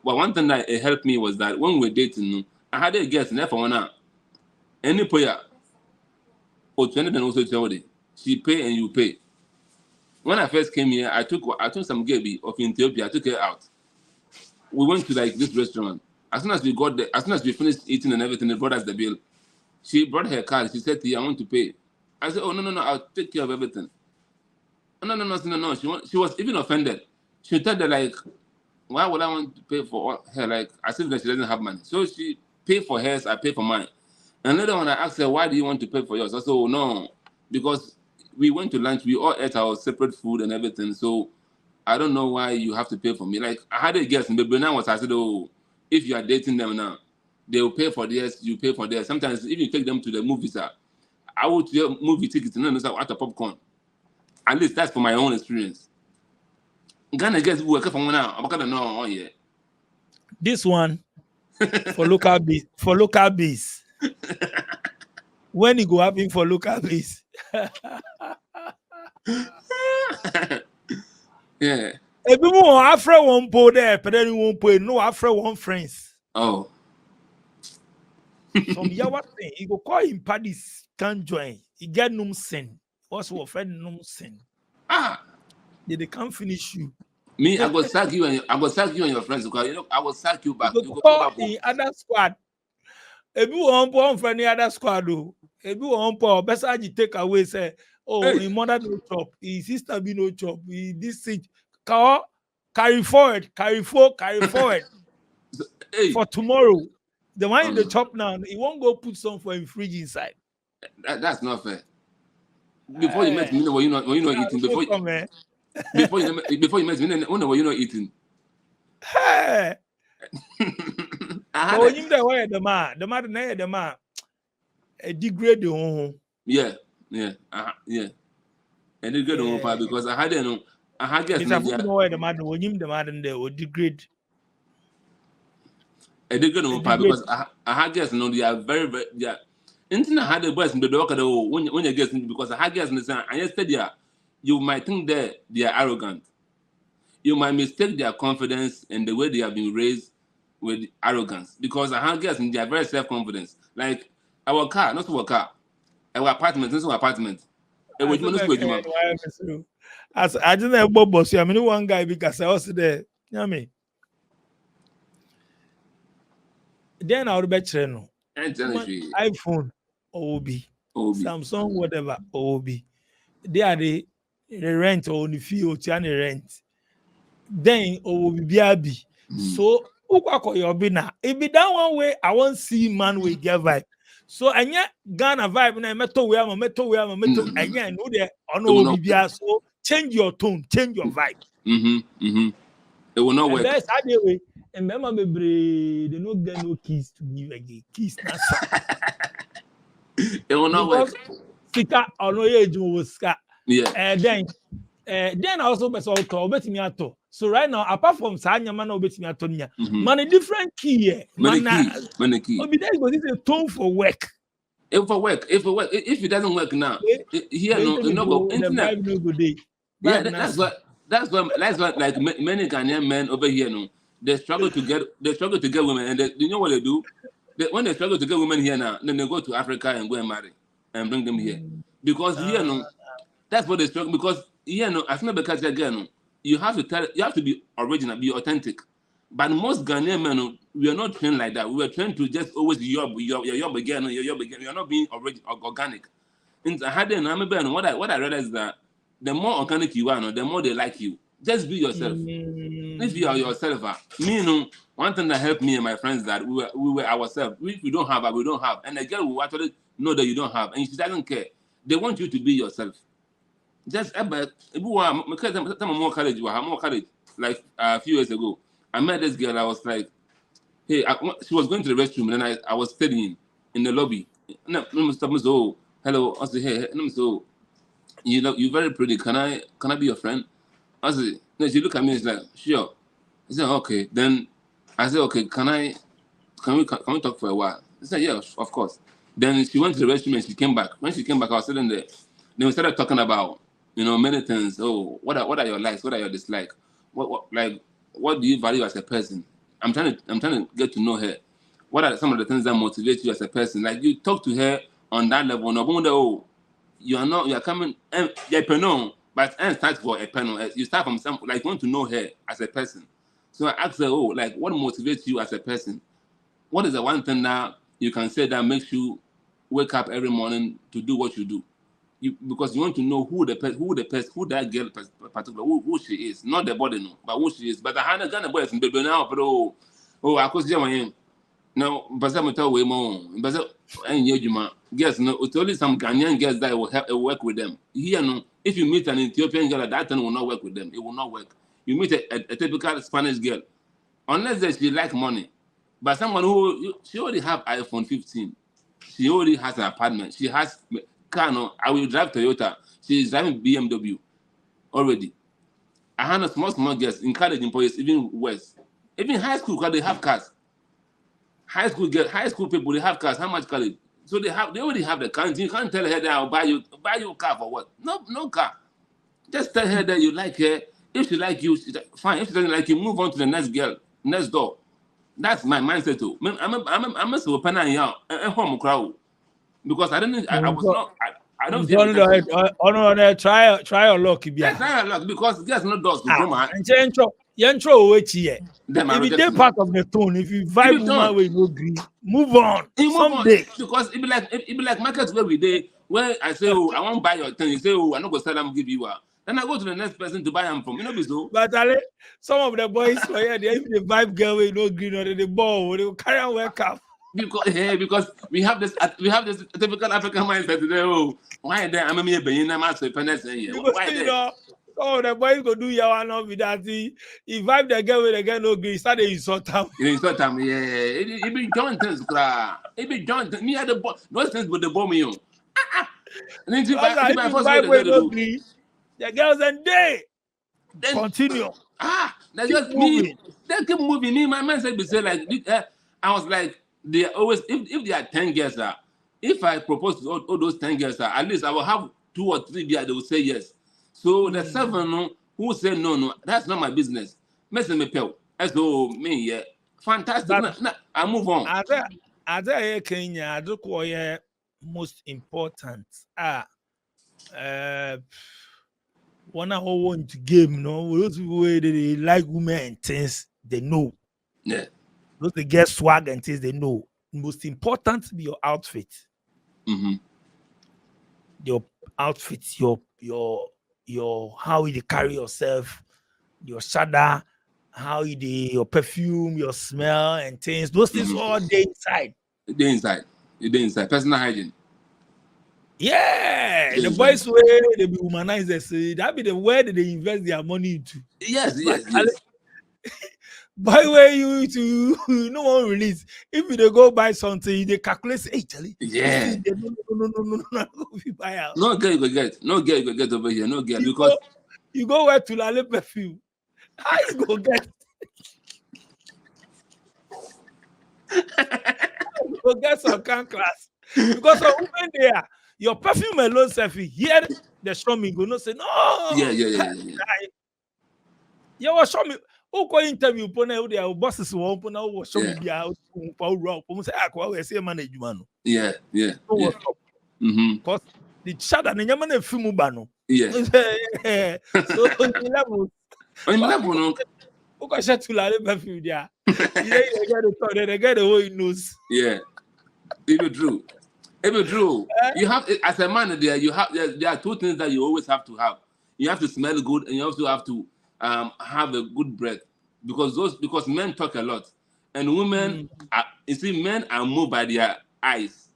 But one thing that it helped me was that when we were dating, I had a guest, and for one hour, any prayer, or and also Jody, she pay and you pay. When I first came here, I took some Gaby of Ethiopia. I took her out. We went to like this restaurant. As soon as we got there, as soon as we finished eating and everything, they brought us the bill. She brought her card. She said, I want to pay. I said, oh, no, I'll take care of everything. No. She was even offended. She told her, like, why would I want to pay for her? Like, as if that she doesn't have money. So she paid for hers, I pay for mine. And later on, I asked her, why do you want to pay for yours? I said, oh, no, because we went to lunch. We all ate our separate food and everything. So I don't know why you have to pay for me. Like, I had a guess, but now I said, oh, if you are dating them now, they will pay for theirs, you pay for theirs. Sometimes if you take them to the movies, I would do movie tickets and then at a popcorn. At least that's for my own experience. Ghana guess we work from now. I'm gonna know. Oh yeah. This one for local bees. For local bees. When you go happen for local bees. Yeah. If you want after one po there, but then you won't pay no after one friends. Oh. Some yawa thing, you go call him parties can't join. He get no sin. What's what friend no sin? They can't finish you. Me, I go sack you and your friends because I will sack you back. You go call the other squad. If you want for any other squad, though, if you want for best you take away, say, oh, his mother no chop, his sister be no chop, this thing. Carry forward. For tomorrow. The one in the chop now, he won't go put some for him fridge inside. That's not fair. Before you met me, when you're not eating. Before you met me, when you're not eating. Hey. When you there, the man, degrade the home. Yeah. And degrade the home because I had I guess the man when you the man there will degrade. I did good because I guess they are very yeah. Internet had the best in the work when you get because I guess and yesterday you might think that they are arrogant. You might mistake their confidence and the way they have been raised with arrogance because I guess they are very self-confident. Like our car, not our car, our apartment, not our apartment. As I didn't have boss, I mean one guy because I was there. You know what I mean? Then I would bet no iPhone OB, Samsung, whatever OB. They are the rent or the fee or the rent. Then OB BRB. So your bina. If be that one way, I won't see man with get vibe. So I Ghana vibe na meto we am anya no there on OB. So change your tone, change your vibe. It will not work. That's how they way. And remember, they don't get no keys to give again. Keys, it will not work. Sika or no age was sika. Yeah. Then I also bet me ato. So right now, apart from Sanya man, bet me ato niya. Man, different key here. Many key. Obi there because it's a tone for work. If it doesn't work now, here no go internet. Yeah, that's what like many Ghanaian men over here they struggle to get women, and you know what they do? When they struggle to get women here now, then they go to Africa and go and marry and bring them here because here that's what they struggle because here as not because again you have to be original, be authentic. But most Ghanaian men we are not trained like that. We are trained to just always yob again. You are not being organic. And what I realized is that the more organic you are, the more they like you. Just be yourself. If you are yourself, one thing that helped me and my friends that we were ourselves. We don't have, we don't have, and the girl will actually know that you don't have, and she doesn't care. They want you to be yourself. Just about more courage. Like a few years ago, I met this girl. I was like, hey, she was going to the restroom, and I was studying in the lobby. No, hello. I said, hey, so you're very pretty. Can I be your friend? I said, no. She looked at me. She's like, sure. I said, okay. Then I said, okay. Can we talk for a while? She said, yeah, of course. Then she went to the restroom and she came back. When she came back, I was sitting there. Then we started talking about, many things. Oh, what are your likes? What are your dislikes? What do you value as a person? I'm trying to get to know her. What are some of the things that motivate you as a person? Like you talk to her on that level. No, you are coming. But start for a panel. You start from some, like you want to know her as a person. So I asked her, like what motivates you as a person? What is the one thing that you can say that makes you wake up every morning to do what you do? Because you want to know who that girl particular who she is, not the body, no, but who she is. But I had a gun boys and baby now, but I could say no, but I'm tell way more. But and you guess no, it's only some Ghanaian girls that will work with them. Here no, if you meet an Ethiopian girl, that will not work with them. It will not work. You meet a typical Spanish girl, unless that she like money. But someone who she already have iPhone 15, she already has an apartment, she has car. No, I will drive Toyota. She is driving BMW already. I had a small girls in college employees, even worse. Even high school, because they have cars. High school people, they have cars. How much car? So they already have the car. You can't tell her that I'll buy you a car for what? No car. Just tell her that you like her. If she like you, fine. If she doesn't like you, move on to the next girl, next door. That's my mindset too. I'm a super now home crowd because I don't. I was not. I don't feel. Try your luck. Yeah, try your luck because there's no doors to come out. If you take part of the tone, if you vibe woman way no green, move on. Someday. Because it be like markets where we day where I say, I won't buy your thing. You say, I'm not gonna sell them, give you. Then I go to the next person to buy them from. So. But Ale, some of the boys if they vibe girl way no green or the ball, they will carry on work up. Because we have this typical African mindset today. Why then I'm a being master penance here? Why the boys go do your one with that. He vibe the girl with the girl no green. Start insult them. Insult them, yeah. It be John things, It be John. Me at the those things with the bomb you. And then vibe no green. The girls and they continue. That's just me. They keep moving. Me, my mindset be say like I was like they always if there are 10 girls if I propose to all those 10 girls at least I will have 2 or 3 there they will say yes. So the 7 who say no, that's not my business. Messing me pal. So me yeah. Fantastic. I move on. Are there Kenya? I do call most important. One who want to game, those way they like women and things they know. Yeah. Those they get swag and things they know. Most important be your outfit. Mm-hmm. Your outfit, your how you carry yourself, your shada, how your perfume, your smell and things. Those things all day inside. They inside. Personal hygiene. Yeah, the boys way they be humanizers. That be the way that they invest their money into. Yes. By way you no one release. If they go buy something, they calculate. Hey, Charlie. Yeah. No. Buy out. No girl you go get. No girl you go get over here. No girl because you go wear Tulale perfume. How you go get? Go get some can class because of women there. Your perfume alone, selfie. Here, the show me go no say no. Yeah. You was show me. Who go interview? Pona their bosses won't pona who show me their say I say manage man. Yeah. Because the shadow and the man film bano. Yeah. So level. On level no. Who go share to la perfume there? They get the whole nose. Yeah. Even true. You have as a man there are 2 things that you always have to have. You have to smell good and you also have to have a good breath because men talk a lot. and women are, you see, men are moved by their eyes,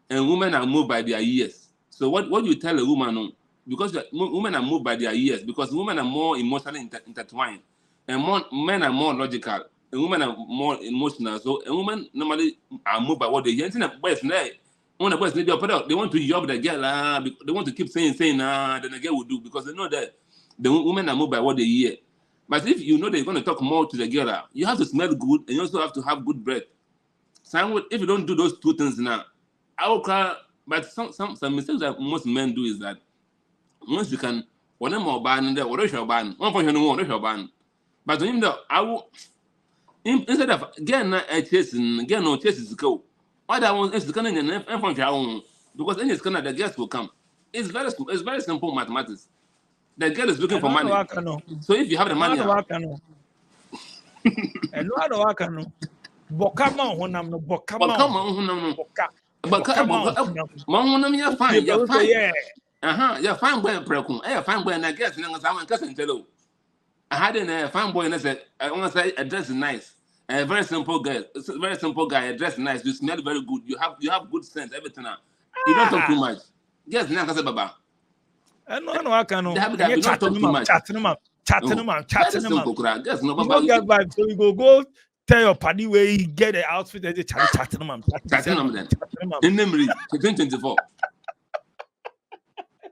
and women are moved by their ears. So what you tell a woman, because women are moved by their ears, because women are more emotionally intertwined, and men are more logical, and women are more emotional. So a woman normally are moved by what they hear. When the boys need they want to yob the girl, they want to keep saying, then the girl will do, because they know that the women are moved by what they hear. But if you know they're going to talk more to the girl, you have to smell good, and you also have to have good breath. So if you don't do those two things now, I will cry. But some mistakes that most men do is that once you can, one more ban there, what is your ban? One for your ban. But when I will, instead of getting a chasing, get no chases go. Other one is coming in and from your own, because any scanner the guests will come. It's very simple mathematics. The girl is looking for money. So if you have the money, and no other work, no. Bokama honam no bokama you're fine. You're fine. Yeah. You're fine boy prekun. Fine boy and I guess someone cousin tell. I had a fine boy and I said, I want to say a dress is nice. A very simple girl. It's a very simple guy, a dress nice, you smell very good. You have good sense, everything. You don't talk too much. Yes, now say baba. No I can don't talk too much. Chatting him. Yes, no baba. You get vibe, so you go tell your party where you get the outfit and they chatting them. In memory, 2024.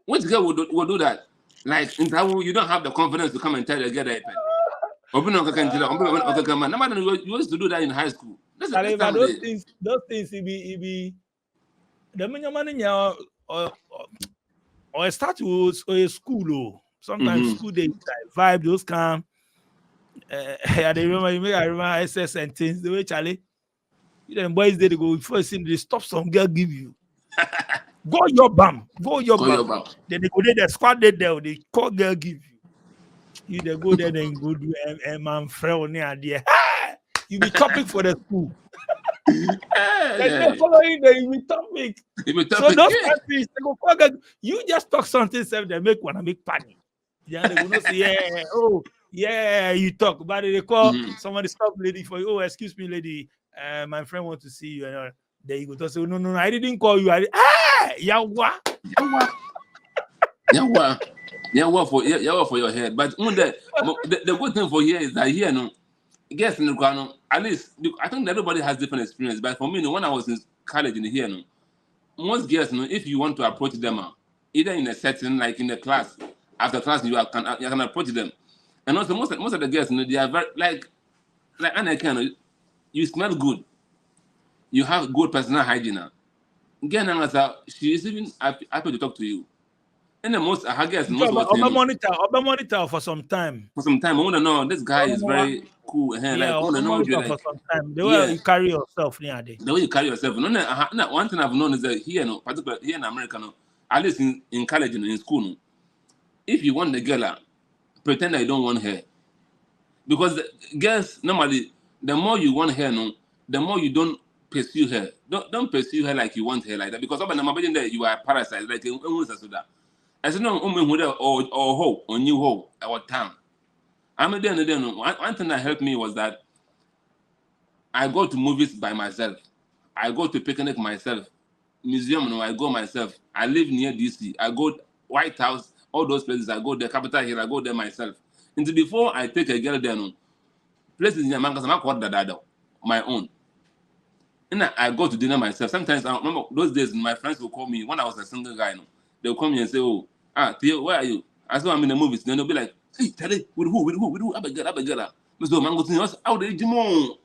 Which girl will do that? Like in Tawu, you don't have the confidence to come and tell the girl that. Open up you used to do that in high school. Those things be the money or start with a school. Sometimes school they vibe those come. I remember SS and things the way Charlie. You know, boys they go first thing they stop some girl give you. Go your bam. Then they go there, the squad there, they call girl give you. You they go there and go do man friend near there. You be topic for the school. They following the topic. So those countries they go call girl, you just talk something self they make panic. Yeah, they will not say you talk, but they call somebody stop lady for you. Oh, excuse me, lady. My friend want to see you. And there you go to say, no, I didn't call you. Yawa for your head. But the good thing for here is that here, no, guess in the ground, at least I think that everybody has different experience. But for me, when I was in college in here, no, most girls, no, if you want to approach them, either in a setting like in the class, after class you can approach them. And also most of the girls, they are very like Anna, you smell good. You have good personal hygiene. Again, she is even happy to talk to you. And the most her girls monitor for some time. I want to know this guy is very cool. I want to know for some time. The way you carry yourself nowadays. The way you carry yourself. One thing I've known is that here, particularly here in America, at least in college and in school, if you want the girl, pretend that you don't want her. Because the girls, normally, the more you want her, the more you don't pursue her. Don't pursue her like you want her like that. Because you are a parasite. Like, I said, no, or hope, or new hope, or town. One thing that helped me was that I go to movies by myself. I go to picnic myself. Museum, I go myself. I live near DC. I go White House, all those places. I go there, Capitol Hill, I go there myself. Until before I take a girl there, places in Yamanga, my own. And I go to dinner myself. Sometimes I remember those days my friends will call me when I was a single guy. They'll call me and say, "Oh, Theo, where are you?" I saw I'm in the movies. Then they'll be like, "Hey, Teddy, with who? I'm a girl. Mr. Mango, how did you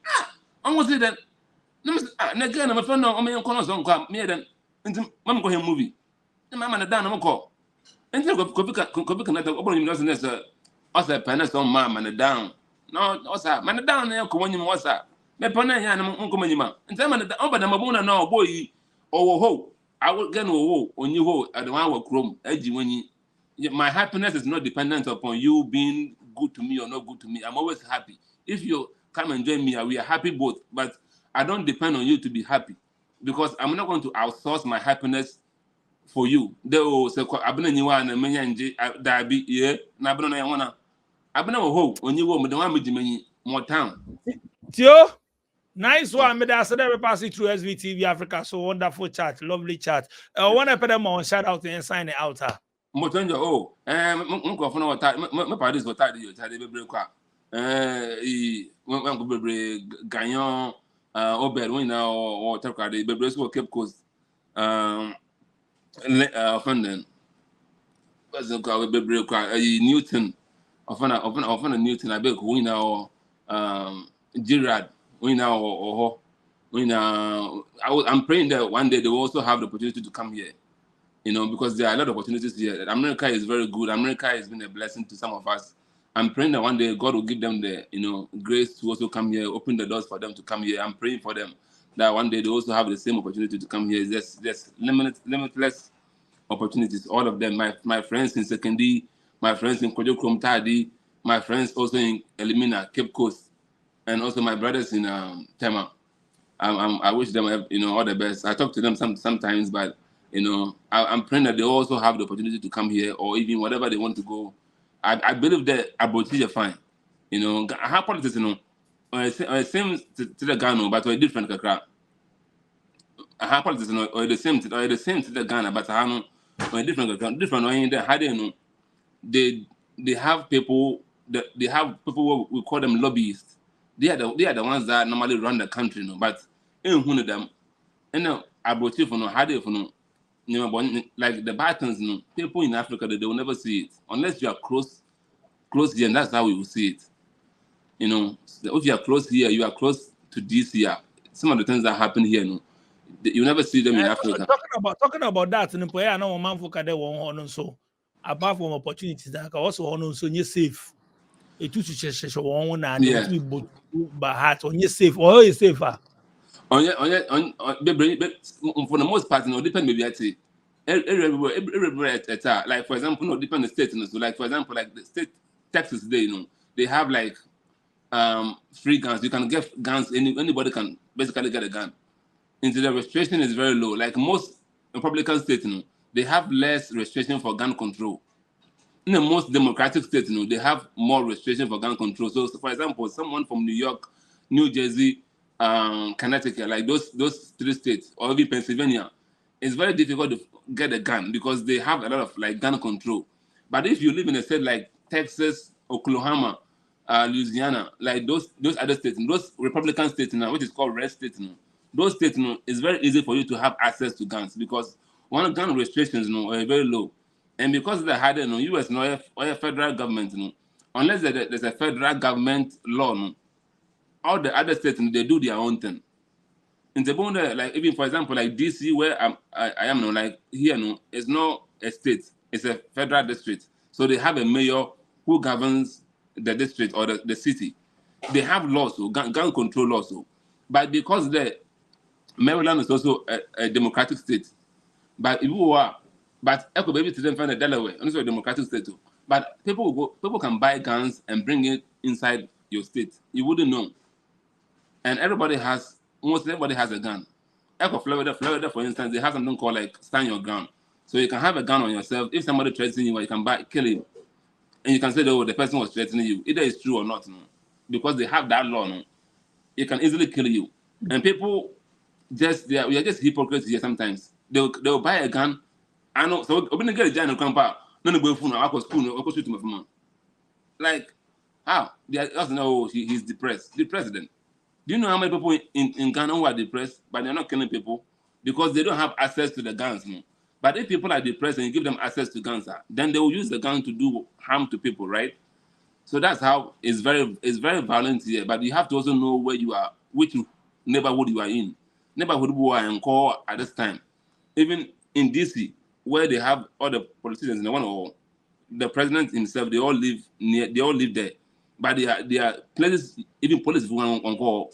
I'm going to say that. Again, I'm a friend of my corners on come. Me then, Mamma go here movie. The mamma down, I'm a call. And then go connect open doesn't necessarily. Also, penance on mamma and down. No, also, man down there, come on, you what's up. Me pona ya na unko manyima ntama na oba na mabuna na oboyi owo ho I will get no on you ho at the one work room eji wanyi. My happiness is not dependent upon you being good to me or not good to me. I'm always happy. If you come and join me, we are happy both, but I don't depend on you to be happy because I'm not going to outsource my happiness for you. They will say abuna nyiwa na menya nje dabi ye na abuna na yanwana abuna ho on you wo me the one me jimenyi more town Tio Nice one, me that's we pass it through SVTV Africa. So wonderful chat, lovely chat. One put them on shout out and sign it out. Motonjo oh go for no me parties go tadi yo tadi bebre kwa go bebre ganyon obed when na or take the bebre so Bcoz offending was go bebre kwa Newton offend Newton I beg win now Gerard win now or I'm praying that one day they will also have the opportunity to come here. You know, because there are a lot of opportunities here. America is very good. America has been a blessing to some of us. I'm praying that one day God will give them the, grace to also come here, open the doors for them to come here. I'm praying for them that one day they also have the same opportunity to come here. There's limitless opportunities. All of them, my friends in Sekendi, my friends in Kojo Tadi, my friends also in Elimina, Bcoz, and also my brothers in Tema. I wish them, all the best. I talk to them sometimes, but I'm praying that they also have the opportunity to come here or even whatever they want to go. I believe that Aboti are fine. I have politics, same to the Ghana, but we're different. I have politics, or the same to the Ghana, but I have different. They have people what we call them lobbyists. They are the ones that normally run the country, but in one of them, Aboti for no, how for no. Like the buttons, people in Africa they will never see it unless you are close here, and that's how we will see it. If you are close here, you are close to this here. Some of the things that happen here, you never see them in Africa. Talking about that, I know man for kade won so apart from opportunities that also on so you safe. It to one na be but heart on you safe or you safer. For the most part, depend maybe at it. Everywhere like for example, depend the state. So like for example, like the state Texas, they have like free guns. You can get guns. Anybody can basically get a gun. Into the restriction is very low. Like most Republican states, they have less restriction for gun control. In the most democratic states, they have more restriction for gun control. So for example, someone from New York, New Jersey, Connecticut, like those 3 states, or even Pennsylvania, it's very difficult to get a gun because they have a lot of like gun control. But if you live in a state like Texas, Oklahoma, Louisiana, like those other states, those Republican states now, which is called red states now, those states it's very easy for you to have access to guns because one gun restrictions are very low. And because they're harder, US or a federal government, unless there's a federal government law, all the other states they do their own thing. In the bond, like even for example, like DC, where I am, like here, it's not a state; it's a federal district. So they have a mayor who governs the district or the city. They have laws, gun control laws. But because Maryland is also a democratic state, but Echo baby to them find a Delaware, also a democratic state too. But people can buy guns and bring it inside your state. You wouldn't know. And almost everybody has a gun. Echo Florida, for instance, they have something called like stand your ground. So you can have a gun on yourself. If somebody threatens you, you can kill him. And you can say, oh, the person was threatening you. Either it's true or not. Because they have that law, it can easily kill you. And people we are just hypocrites here sometimes. They'll buy a gun. I know. So we're gonna get a gun and come back. No go phone. I go school. I go shoot my phone. Like how? They also know he's depressed. The president. Do you know how many people in Ghana who are depressed, but they're not killing people because they don't have access to the guns? But if people are depressed and you give them access to guns, then they will use the gun to do harm to people, right? So that's how it's very violent here. But you have to also know where you are, which neighborhood you are in. Neighborhood who are in core at this time. Even in DC, where they have all the politicians, the president himself, they all live there. But they are places, even police on call.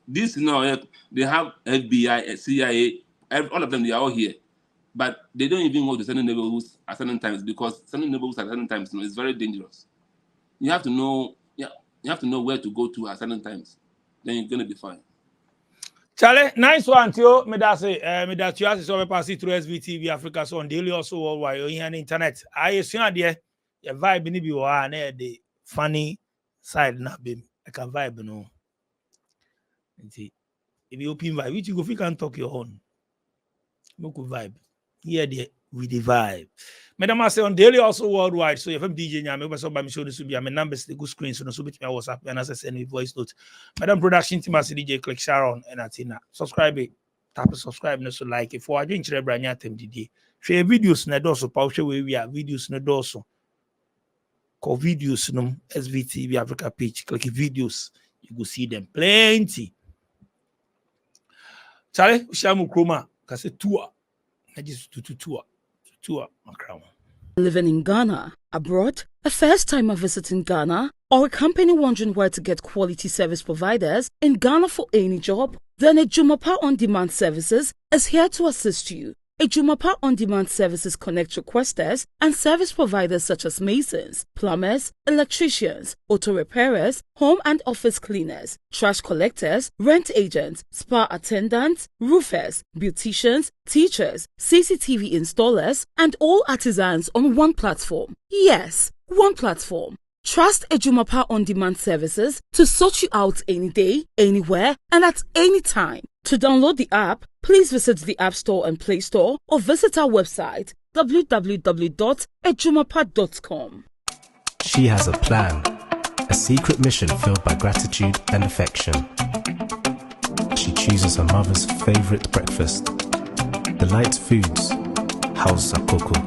This they have FBI, CIA, all of them, they are all here. But they don't even go to certain neighborhoods at certain times because certain neighborhoods at certain times is very dangerous. You have to know, you have to know where to go to at certain times. Then you're gonna be fine. Charlie, nice one, Tio. Me that you have to pass it through SVTV Africa so on daily also worldwide on the internet. I assume there your vibe ni be one the funny side na be I can vibe If you open vibe, which you go, if you can talk your own. Make a vibe. Here with the vibe. Madam, I say on daily also worldwide. So if I'm DJ, I'm able to show this will be my numbers, the good screen, so no so bit my WhatsApp and as I send me voice note. Madam production team as DJ click Sharon and Atina. Subscribe it. Tap subscribe no so like it for I drink the brand new today. Share videos na doso pa show we are videos na doso. Call videos no SVTV Africa page. Click videos. You go see them plenty. Charlie, Shamu Kroma, Kase tour. I just tour my crown. Living in Ghana, abroad, a first-timer visiting Ghana, or a company wondering where to get quality service providers in Ghana for any job, then Ejumapa On Demand Services is here to assist you. Ejumapa On Demand Services connect requesters and service providers such as masons, plumbers, electricians, auto repairers, home and office cleaners, trash collectors, rent agents, spa attendants, roofers, beauticians, teachers, CCTV installers, and all artisans on one platform. Yes, one platform. Trust Ejumapa On Demand Services to sort you out any day, anywhere, and at any time. To download the app, please visit the App Store and Play Store or visit our website www.ejumapa.com. She has a plan, a secret mission filled by gratitude and affection. She chooses her mother's favorite breakfast. Delight Foods, House Sakoko,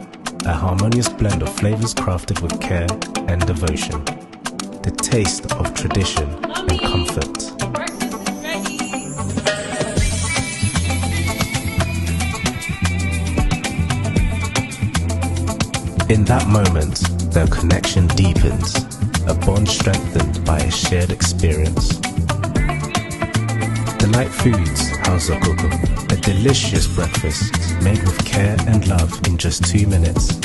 a harmonious blend of flavors crafted with care and devotion. The taste of tradition and comfort. In that moment, their connection deepens, a bond strengthened by a shared experience. Delight Foods, House Sakoko, a delicious breakfast made with care and love in just 2 minutes.